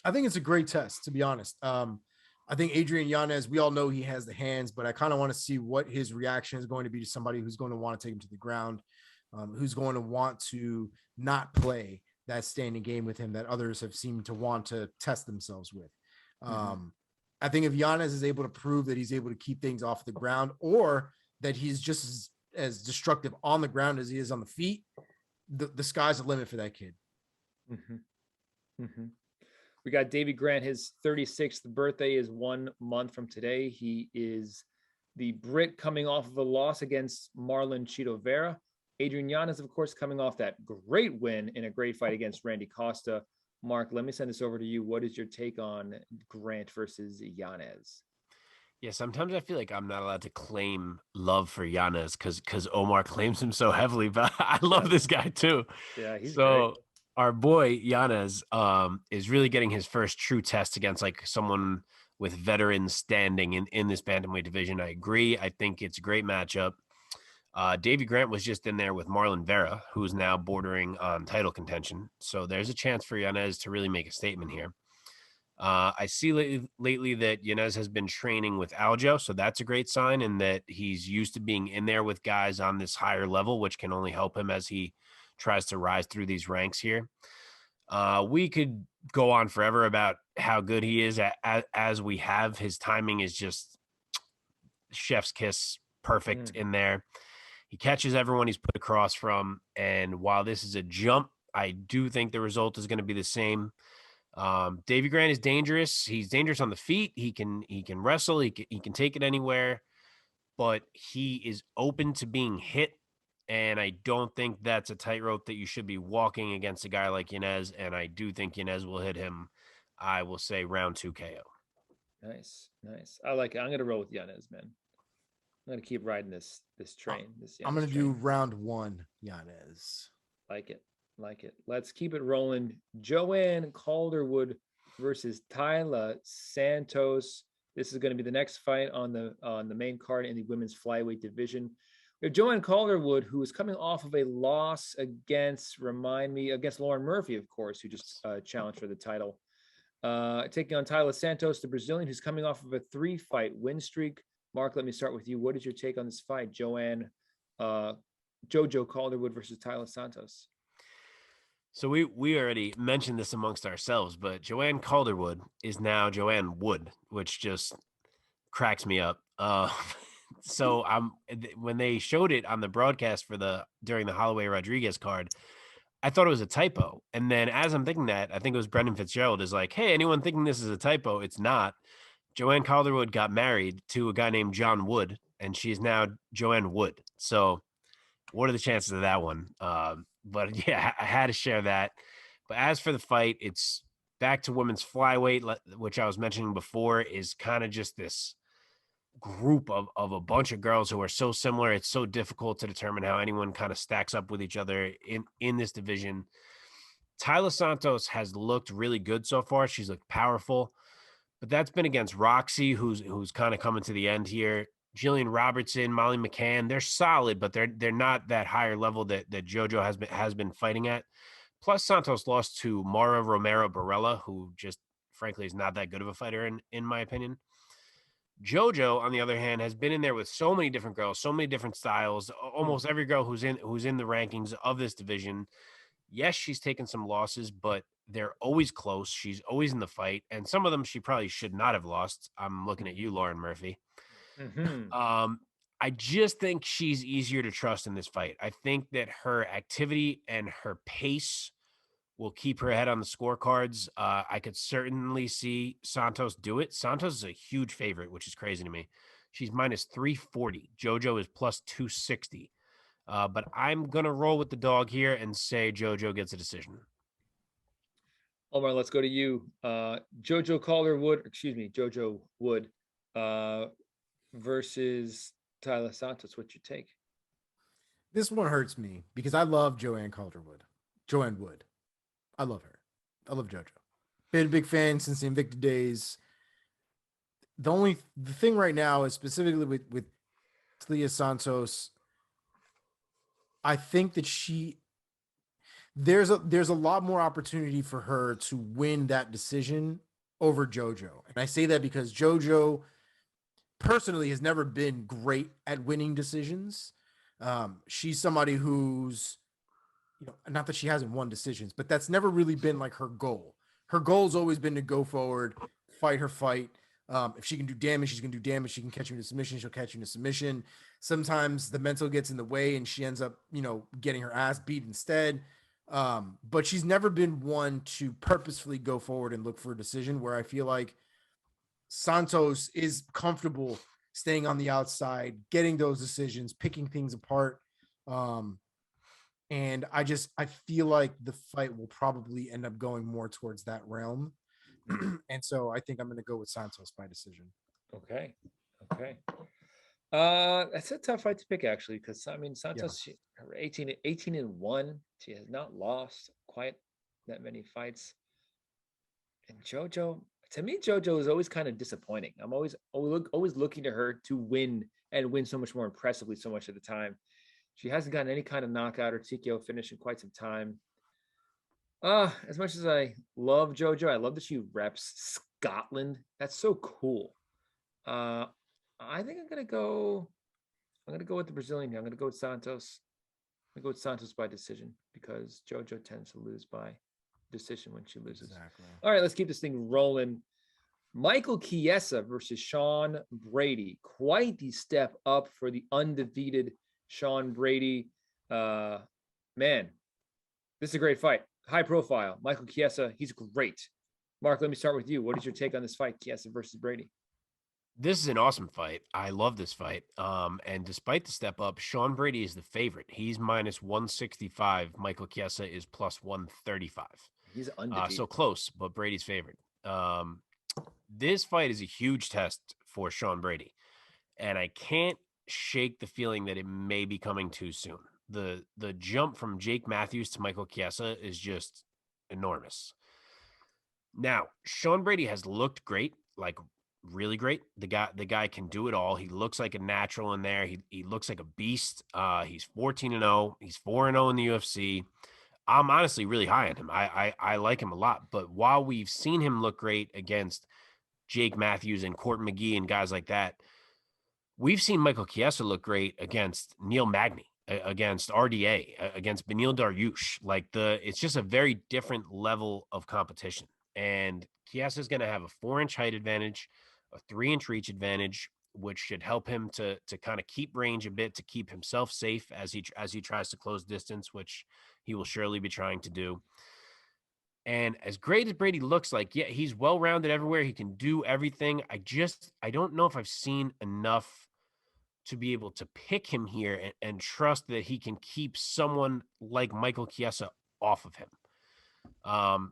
I think it's a great test, to be honest. I think Adrian Yanez, we all know he has the hands, but I kind of want to see what his reaction is going to be to somebody who's going to want to take him to the ground, who's going to want to not play that standing game with him that others have seemed to want to test themselves with. I think if Yanez is able to prove that he's able to keep things off the ground, or that he's just as destructive on the ground as he is on the feet, the sky's the limit for that kid. We got Davey Grant. His 36th birthday is 1 month from today. He is the Brit coming off of a loss against Marlon Chito Vera. Adrian Yanez, of course, coming off that great win in a great fight against Randy Costa. Mark, let me send this over to you. What is your take on Grant versus Yanez? Yeah, sometimes I feel like I'm not allowed to claim love for Yanez because Omar claims him so heavily, but I love this guy too. Yeah, he's so great. Our boy Yanez is really getting his first true test against like someone with veteran standing in this bantamweight division. I agree. I think it's a great matchup. Davey Grant was just in there with Marlon Vera, who's now bordering on title contention. So there's a chance for Yanez to really make a statement here. I see lately that Yanez has been training with Aljo, so that's a great sign, and that he's used to being in there with guys on this higher level, which can only help him as he tries to rise through these ranks here. We could go on forever about how good he is as we have. His timing is just chef's kiss, perfect in there. He catches everyone he's put across from, and while this is a jump, I do think the result is going to be the same. Davey Grant is dangerous. He's dangerous on the feet. He can wrestle. He can take it anywhere, but he is open to being hit. And I don't think that's a tightrope that you should be walking against a guy like Yanez. And I do think Yanez will hit him. I will say round 2 KO. Nice. I like it. I'm going to roll with Yanez, man. I'm going to keep riding this train. I'm going to do round 1 Yanez. Like it. Let's keep it rolling. Joanne Calderwood versus Taila Santos. This is going to be the next fight on the main card in the women's flyweight division. We have Joanne Calderwood, who is coming off of a loss against Lauren Murphy, of course, who just challenged for the title. Taking on Taila Santos, the Brazilian, who's coming off of a 3-fight win streak. Mark, let me start with you. What is your take on this fight? Jojo Calderwood versus Taila Santos. So we already mentioned this amongst ourselves, but Joanne Calderwood is now Joanne Wood, which just cracks me up. So when they showed it on the broadcast during the Holloway Rodriguez card, I thought it was a typo. And then as I'm thinking that, I think it was Brendan Fitzgerald is like, hey, anyone thinking this is a typo? It's not. Joanne Calderwood got married to a guy named John Wood, and she's now Joanne Wood. So what are the chances of that one? But yeah, I had to share that. But as for the fight, it's back to women's flyweight, which I was mentioning before, is kind of just this group of a bunch of girls who are so similar. It's so difficult to determine how anyone kind of stacks up with each other in this division. Taila Santos has looked really good so far. She's looked powerful, but that's been against Roxy, who's kind of coming to the end here. Jillian Robertson, Molly McCann, they're solid, but they're not that higher level that JoJo has been fighting at. Plus, Santos lost to Mara Romero Barella, who just frankly is not that good of a fighter in my opinion. JoJo, on the other hand, has been in there with so many different girls, so many different styles. Almost every girl who's in the rankings of this division. Yes, she's taken some losses, but they're always close. She's always in the fight, and some of them she probably should not have lost. I'm looking at you, Lauren Murphy. I just think she's easier to trust in this fight. I think that her activity and her pace will keep her head on the scorecards. I could certainly see Santos do it. Santos is a huge favorite, which is crazy to me. She's minus 340. JoJo is plus 260. But I'm going to roll with the dog here and say JoJo gets a decision. Omar, let's go to you. JoJo Wood versus Taila Santos. What's your take? This one hurts me because I love Joanne Wood. I love her. I love JoJo. Been a big fan since the Invicta days. The thing right now is specifically with Taila Santos. I think that there's a lot more opportunity for her to win that decision over JoJo. And I say that because JoJo personally has never been great at winning decisions. She's somebody who's, not that she hasn't won decisions, but that's never really been like her goal. Her goal's always been to go forward, fight her fight. If she can do damage, she's going to do damage. She can catch you in a submission, she'll catch you in a submission. Sometimes the mental gets in the way and she ends up, getting her ass beat instead. But she's never been one to purposefully go forward and look for a decision, where I feel like Santos is comfortable staying on the outside, getting those decisions, picking things apart. And I feel like the fight will probably end up going more towards that realm. And so I think I'm going to go with Santos by decision. Okay. That's a tough fight to pick, actually, because Santos, her 18-1. She has not lost quite that many fights. And JoJo, to me, JoJo is always kind of disappointing. I'm always looking to her to win and win so much more impressively so much of the time. She hasn't gotten any kind of knockout or TKO finish in quite some time. As much as I love JoJo, I love that she reps Scotland. That's so cool. I think I'm gonna go with the Brazilian here. I'm gonna go with Santos. I'm gonna go with Santos by decision because JoJo tends to lose by decision when she loses. Exactly. All right, let's keep this thing rolling. Michael Chiesa versus Sean Brady. Quite the step up for the undefeated Sean Brady. Man, this is a great fight. High profile. Michael Chiesa, he's great. Mark, let me start with you. What is your take on this fight, Chiesa versus Brady? This is an awesome fight. I love this fight. And despite the step up, Sean Brady is the favorite. He's minus 165. Michael Chiesa is plus 135. He's undefeated. So close, but Brady's favored. This fight is a huge test for Sean Brady. And I can't shake the feeling that it may be coming too soon. The jump from Jake Matthews to Michael Chiesa is just enormous. Now, Sean Brady has looked great, like really great. The guy can do it all. He looks like a natural in there. He looks like a beast. He's 14-0. He's 4-0 in the UFC. I'm honestly really high on him. I like him a lot. But while we've seen him look great against Jake Matthews and Court McGee and guys like that, we've seen Michael Chiesa look great against Neil Magny, against RDA, against Beneil Dariush. It's just a very different level of competition. And Chiesa is going to have a 4-inch height advantage, a 3-inch reach advantage, which should help him to kind of keep range a bit, to keep himself safe as he tries to close distance, which he will surely be trying to do. And as great as Brady looks like, yeah, he's well-rounded everywhere. He can do everything. I don't know if I've seen enough to be able to pick him here and trust that he can keep someone like Michael Chiesa off of him.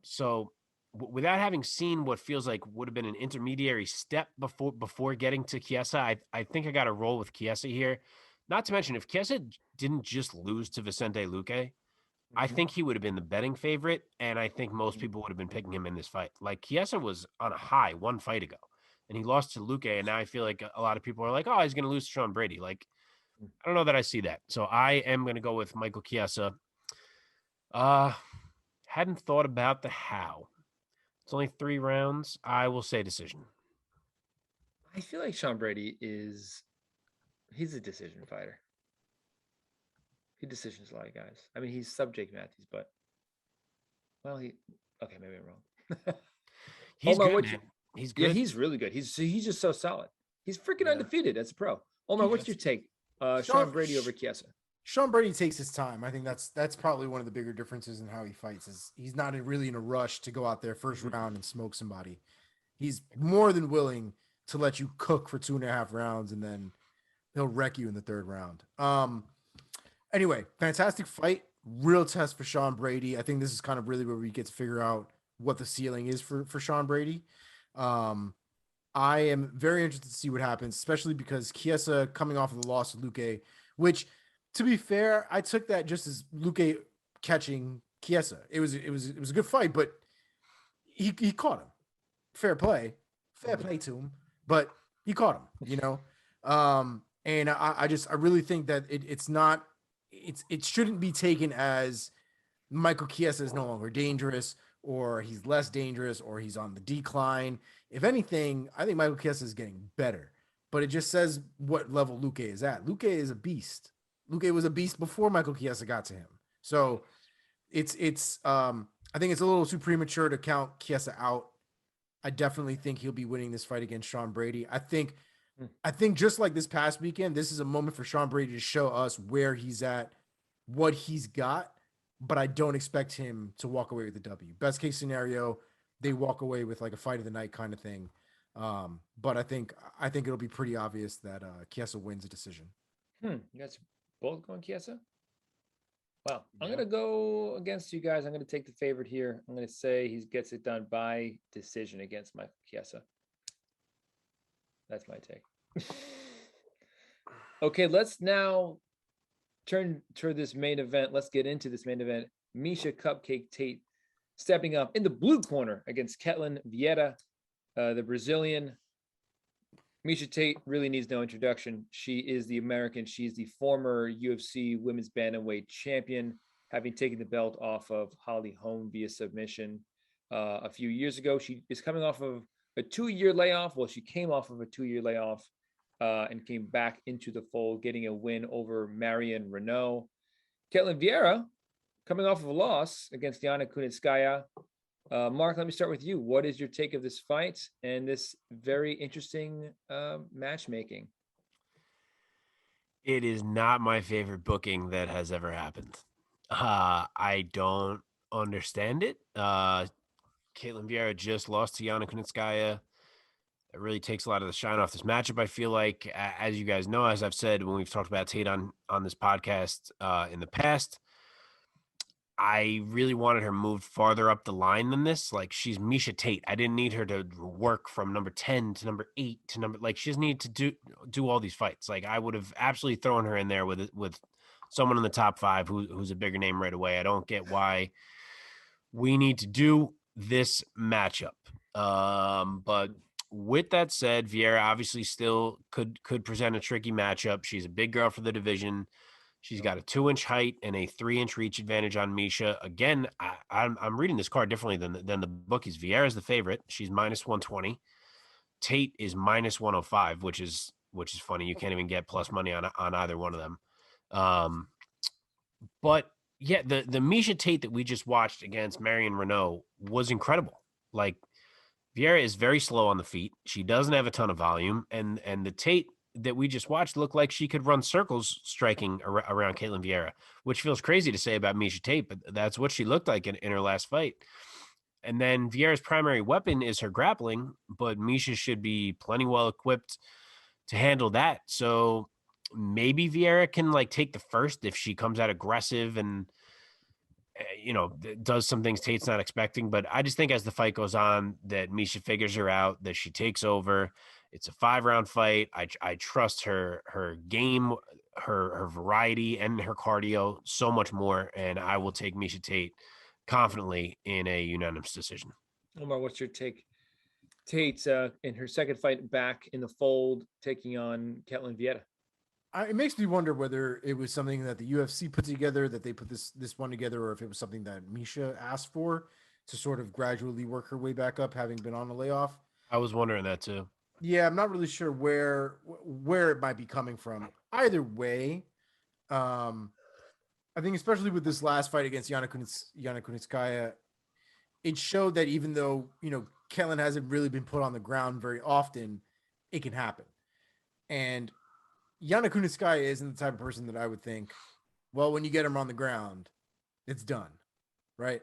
So without having seen what feels like would have been an intermediary step before getting to Chiesa, I think I got to roll with Chiesa here. Not to mention, if Chiesa didn't just lose to Vicente Luque, I think he would have been the betting favorite, and I think most people would have been picking him in this fight. Like, Chiesa was on a high one fight ago, and he lost to Luque, and now I feel like a lot of people are like, oh, he's going to lose to Sean Brady. Like, I don't know that I see that. So I am going to go with Michael Chiesa. Hadn't thought about the how. It's only 3 rounds. I will say decision. I feel like Sean Brady he's a decision fighter. He decisions a lot of guys. I mean, he's sub Jake Matthews, but maybe I'm wrong. He's good, man. He's good. Yeah, he's really good. He's just so solid. He's freaking undefeated as a pro. Omar, what's your take? Sean Brady over Chiesa. Sean Brady takes his time. I think that's probably one of the bigger differences in how he fights. Is he's not really in a rush to go out there first round and smoke somebody. He's more than willing to let you cook for 2.5 rounds, and then he'll wreck you in the 3rd round. Anyway, fantastic fight. Real test for Sean Brady. I think this is kind of really where we get to figure out what the ceiling is for Sean Brady. I am very interested to see what happens, especially because Chiesa coming off of the loss to Luque, which, to be fair, I took that just as Luque catching Chiesa. It was a good fight, but he caught him. Fair play to him, but he caught him, and I really think that it shouldn't be taken as Michael Chiesa is no longer dangerous, or he's less dangerous, or he's on the decline. If anything, I think Michael Chiesa is getting better, but it just says what level Luque is at. Luque is a beast. Luque was a beast before Michael Chiesa got to him. So I think it's a little too premature to count Chiesa out. I definitely think he'll be winning this fight against Sean Brady. I think just like this past weekend, this is a moment for Sean Brady to show us where he's at, what he's got, but I don't expect him to walk away with the W. Best case scenario, they walk away with like a fight of the night kind of thing. But I think it'll be pretty obvious that Chiesa wins a decision. You guys both going Chiesa? Well, I'm going to go against you guys. I'm going to take the favorite here. I'm going to say he gets it done by decision against Michael Chiesa. That's my take. Okay, let's now turn to this main event. Let's get into this main event. Miesha Cupcake Tate stepping up in the blue corner against Ketlen Vieira, the Brazilian. Miesha Tate really needs no introduction. She is the American. She's the former UFC women's bantamweight champion, having taken the belt off of Holly Holm via submission a few years ago. She is coming off of a 2-year layoff. Well, she came off of a 2-year layoff and came back into the fold, getting a win over Marion Renault. Ketlen Vieira coming off of a loss against Yana Kunitskaya. Mark, let me start with you. What is your take of this fight and this very interesting matchmaking? It is not my favorite booking that has ever happened. I don't understand it. Ketlen Vieira just lost to Yana Kunitskaya. It really takes a lot of the shine off this matchup. I feel like, as you guys know, as I've said when we've talked about Tate on this podcast in the past, I really wanted her moved farther up the line than this. Like, she's Miesha Tate. I didn't need her to work from number 10 to number 8 to number, like, she doesn't need to do all these fights. Like, I would have absolutely thrown her in there with someone in the top 5 who's a bigger name right away. I don't get why we need to do this matchup. But with that said, Vieira obviously still could present a tricky matchup. She's a big girl for the division. She's got a 2-inch height and a 3-inch reach advantage on Miesha. Again, I'm reading this card differently than the bookies. Vieira's the favorite. She's minus 120. Tate is minus 105, which is funny. You can't even get plus money on either one of them. But yeah, the Miesha Tate that we just watched against Marion Renault was incredible. Like, Vieira is very slow on the feet. She doesn't have a ton of volume, and the Tate that we just watched looked like she could run circles striking around Ketlen Vieira, which feels crazy to say about Miesha Tate, but that's what she looked like in her last fight. And then Vieira's primary weapon is her grappling, but Miesha should be plenty well equipped to handle that. So maybe Vieira can like take the first if she comes out aggressive and does some things Tate's not expecting. But I just think as the fight goes on that Miesha figures her out, that she takes over. It's a 5-round fight. I trust her game, her variety, and her cardio so much more. And I will take Miesha Tate confidently in a unanimous decision. Omar, what's your take? Tate in her second fight back in the fold, taking on Ketlen Vieira. It makes me wonder whether it was something that the UFC put together, that they put this one together, or if it was something that Miesha asked for to sort of gradually work her way back up, having been on a layoff. I was wondering that too. Yeah, I'm not really sure where it might be coming from. Either way, I think especially with this last fight against Yana Kunitskaya, it showed that even though, Ketlen hasn't really been put on the ground very often, it can happen. And Yana Kunitskaya isn't the type of person that I would think, well, when you get him on the ground, it's done, right?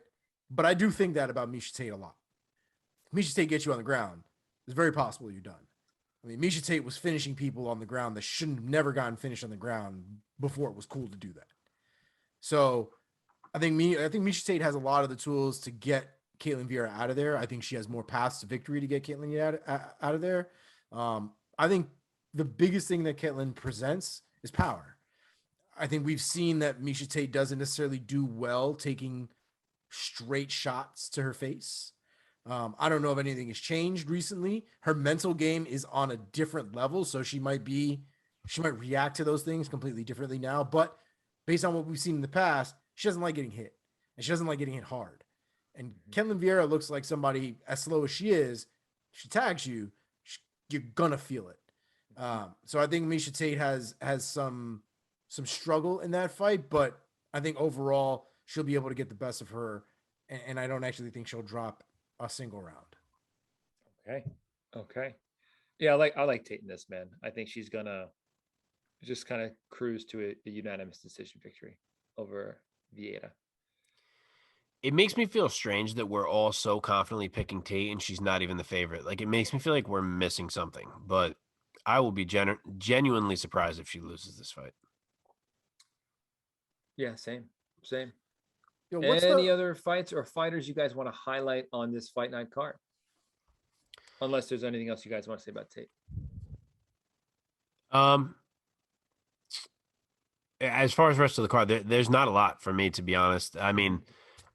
But I do think that about Miesha Tate a lot. If Miesha Tate gets you on the ground, it's very possible you're done. I mean, Miesha Tate was finishing people on the ground that shouldn't have never gotten finished on the ground before it was cool to do that. So I think Miesha Tate has a lot of the tools to get Ketlen Vieira out of there. I think she has more paths to victory to get Ketlen out of there. I think the biggest thing that Ketlen presents is power. I think we've seen that Miesha Tate doesn't necessarily do well taking straight shots to her face. I don't know if anything has changed recently. Her mental game is on a different level, so she might react to those things completely differently now. But based on what we've seen in the past, she doesn't like getting hit, and she doesn't like getting hit hard. And Ketlen Vieira looks like somebody, as slow as she is, she tags you, you're gonna feel it. So I think Miesha Tate has some struggle in that fight, but I think overall she'll be able to get the best of her, and I don't actually think she'll drop a single round. Okay. Yeah, I like Tate in this, man. I think she's gonna just kind of cruise to a unanimous decision victory over Vieira. It makes me feel strange that we're all so confidently picking Tate and she's not even the favorite. Like, it makes me feel like we're missing something, but I will be genuinely surprised if she loses this fight. Yeah, same. Yo, Any other fights or fighters you guys want to highlight on this fight night card? Unless there's anything else you guys want to say about Tate. As far as the rest of the card, there's not a lot for me, to be honest. I mean,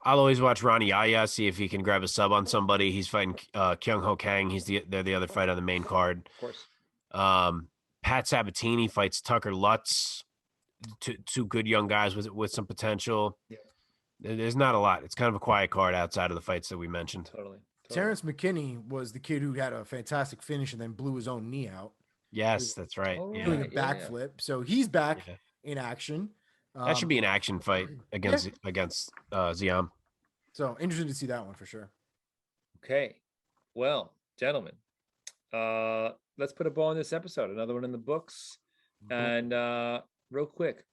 I'll always watch Ronnie Yaya, see if he can grab a sub on somebody. He's fighting Kyung Ho Kang. They're the other fight on the main card. Of course. Pat Sabatini fights Tucker Lutz. Two good young guys with some potential. Yeah. There's not a lot. It's kind of a quiet card outside of the fights that we mentioned. Totally. Terrence McKinney was the kid who had a fantastic finish and then blew his own knee out. Yes, that's right. Doing a backflip. Yeah. So he's back in action. That should be an action fight against Ziam. So interested to see that one for sure. Okay. Well, gentlemen, let's put a ball in this episode. Another one in the books. And real quick,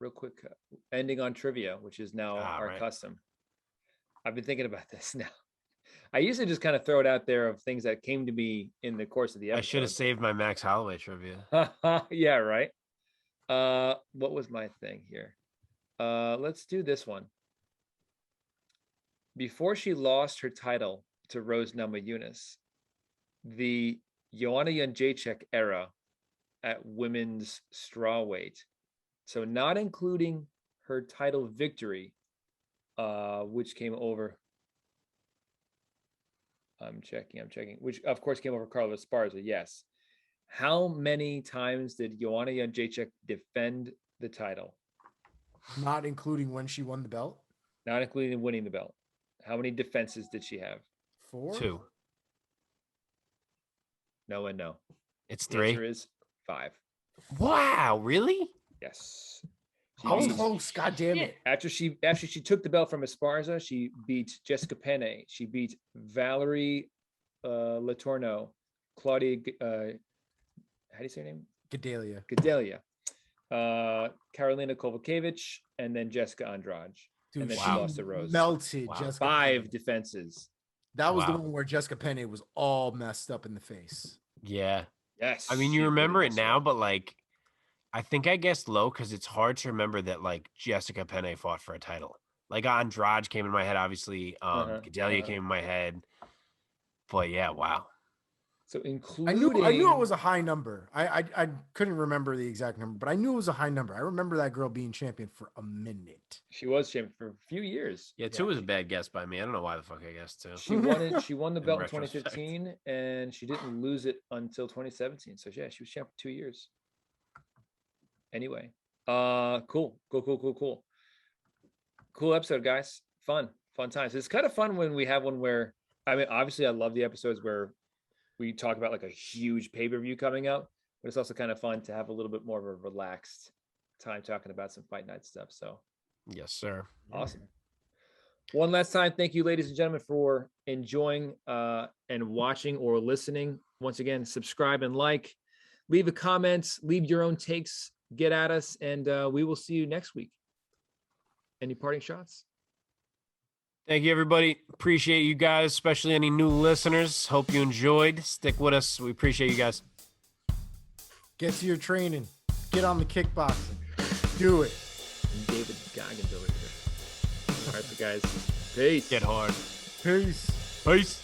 ending on trivia, which is now our custom. I've been thinking about this now. I usually just kind of throw it out there of things that came to me in the course of the episode. I should have saved my Max Holloway trivia. Yeah, right. What was my thing here? Let's do this one. Before she lost her title to Rose Namajunas, the Joanna Jędrzejczyk era at women's strawweight, so not including her title victory, which came over. I'm checking. Which of course came over Carla Esparza. Yes. How many times did Joanna Jędrzejczyk defend the title? Not including when she won the belt? Not including winning the belt. How many defenses did she have? 4? 2. No and no. It's The 3. answer is 5. Wow, really? Yes. I was close. God damn it. After she took the belt from Esparza, she beat Jessica Penne. She beat Valerie Latorno, Claudia how do you say her name? Gadelia. Karolina Kovacevic, and then Jessica Andrade. Dude, and then she she lost to Rose. Melted Jessica 5 Penne. defenses. That was the one where Jessica Penne was all messed up in the face. Yeah. Yes. I mean, you remember it now, but like, I think I guessed low because it's hard to remember that like Jessica Penne fought for a title. Like Andrade came in my head, obviously. Gadelia came in my head. But yeah, wow. So including, I knew it was a high number. I couldn't remember the exact number, but I knew it was a high number. I remember that girl being champion for a minute. She was champion for a few years. Yeah, 2 was a bad guess by me. I don't know why the fuck I guessed 2. She won it. She won the belt in 2015, and she didn't lose it until 2017. So yeah, she was champion for 2 years. Anyway, cool episode, guys. Fun times. It's kind of fun when we have one where, I mean, obviously I love the episodes where we talk about like a huge pay-per-view coming out, but it's also kind of fun to have a little bit more of a relaxed time talking about some fight night stuff. So yes, sir. Awesome. One last time, thank you, ladies and gentlemen, for enjoying and watching or listening. Once again, subscribe and like, leave a comment, leave your own takes, get at us, and we will see you next week. Any parting shots? Thank you, everybody. Appreciate you guys, especially any new listeners. Hope you enjoyed. Stick with us. We appreciate you guys. Get to your training. Get on the kickboxing. Do it. David Goggins over here. All right, so guys. Peace. Get hard. Peace. Peace.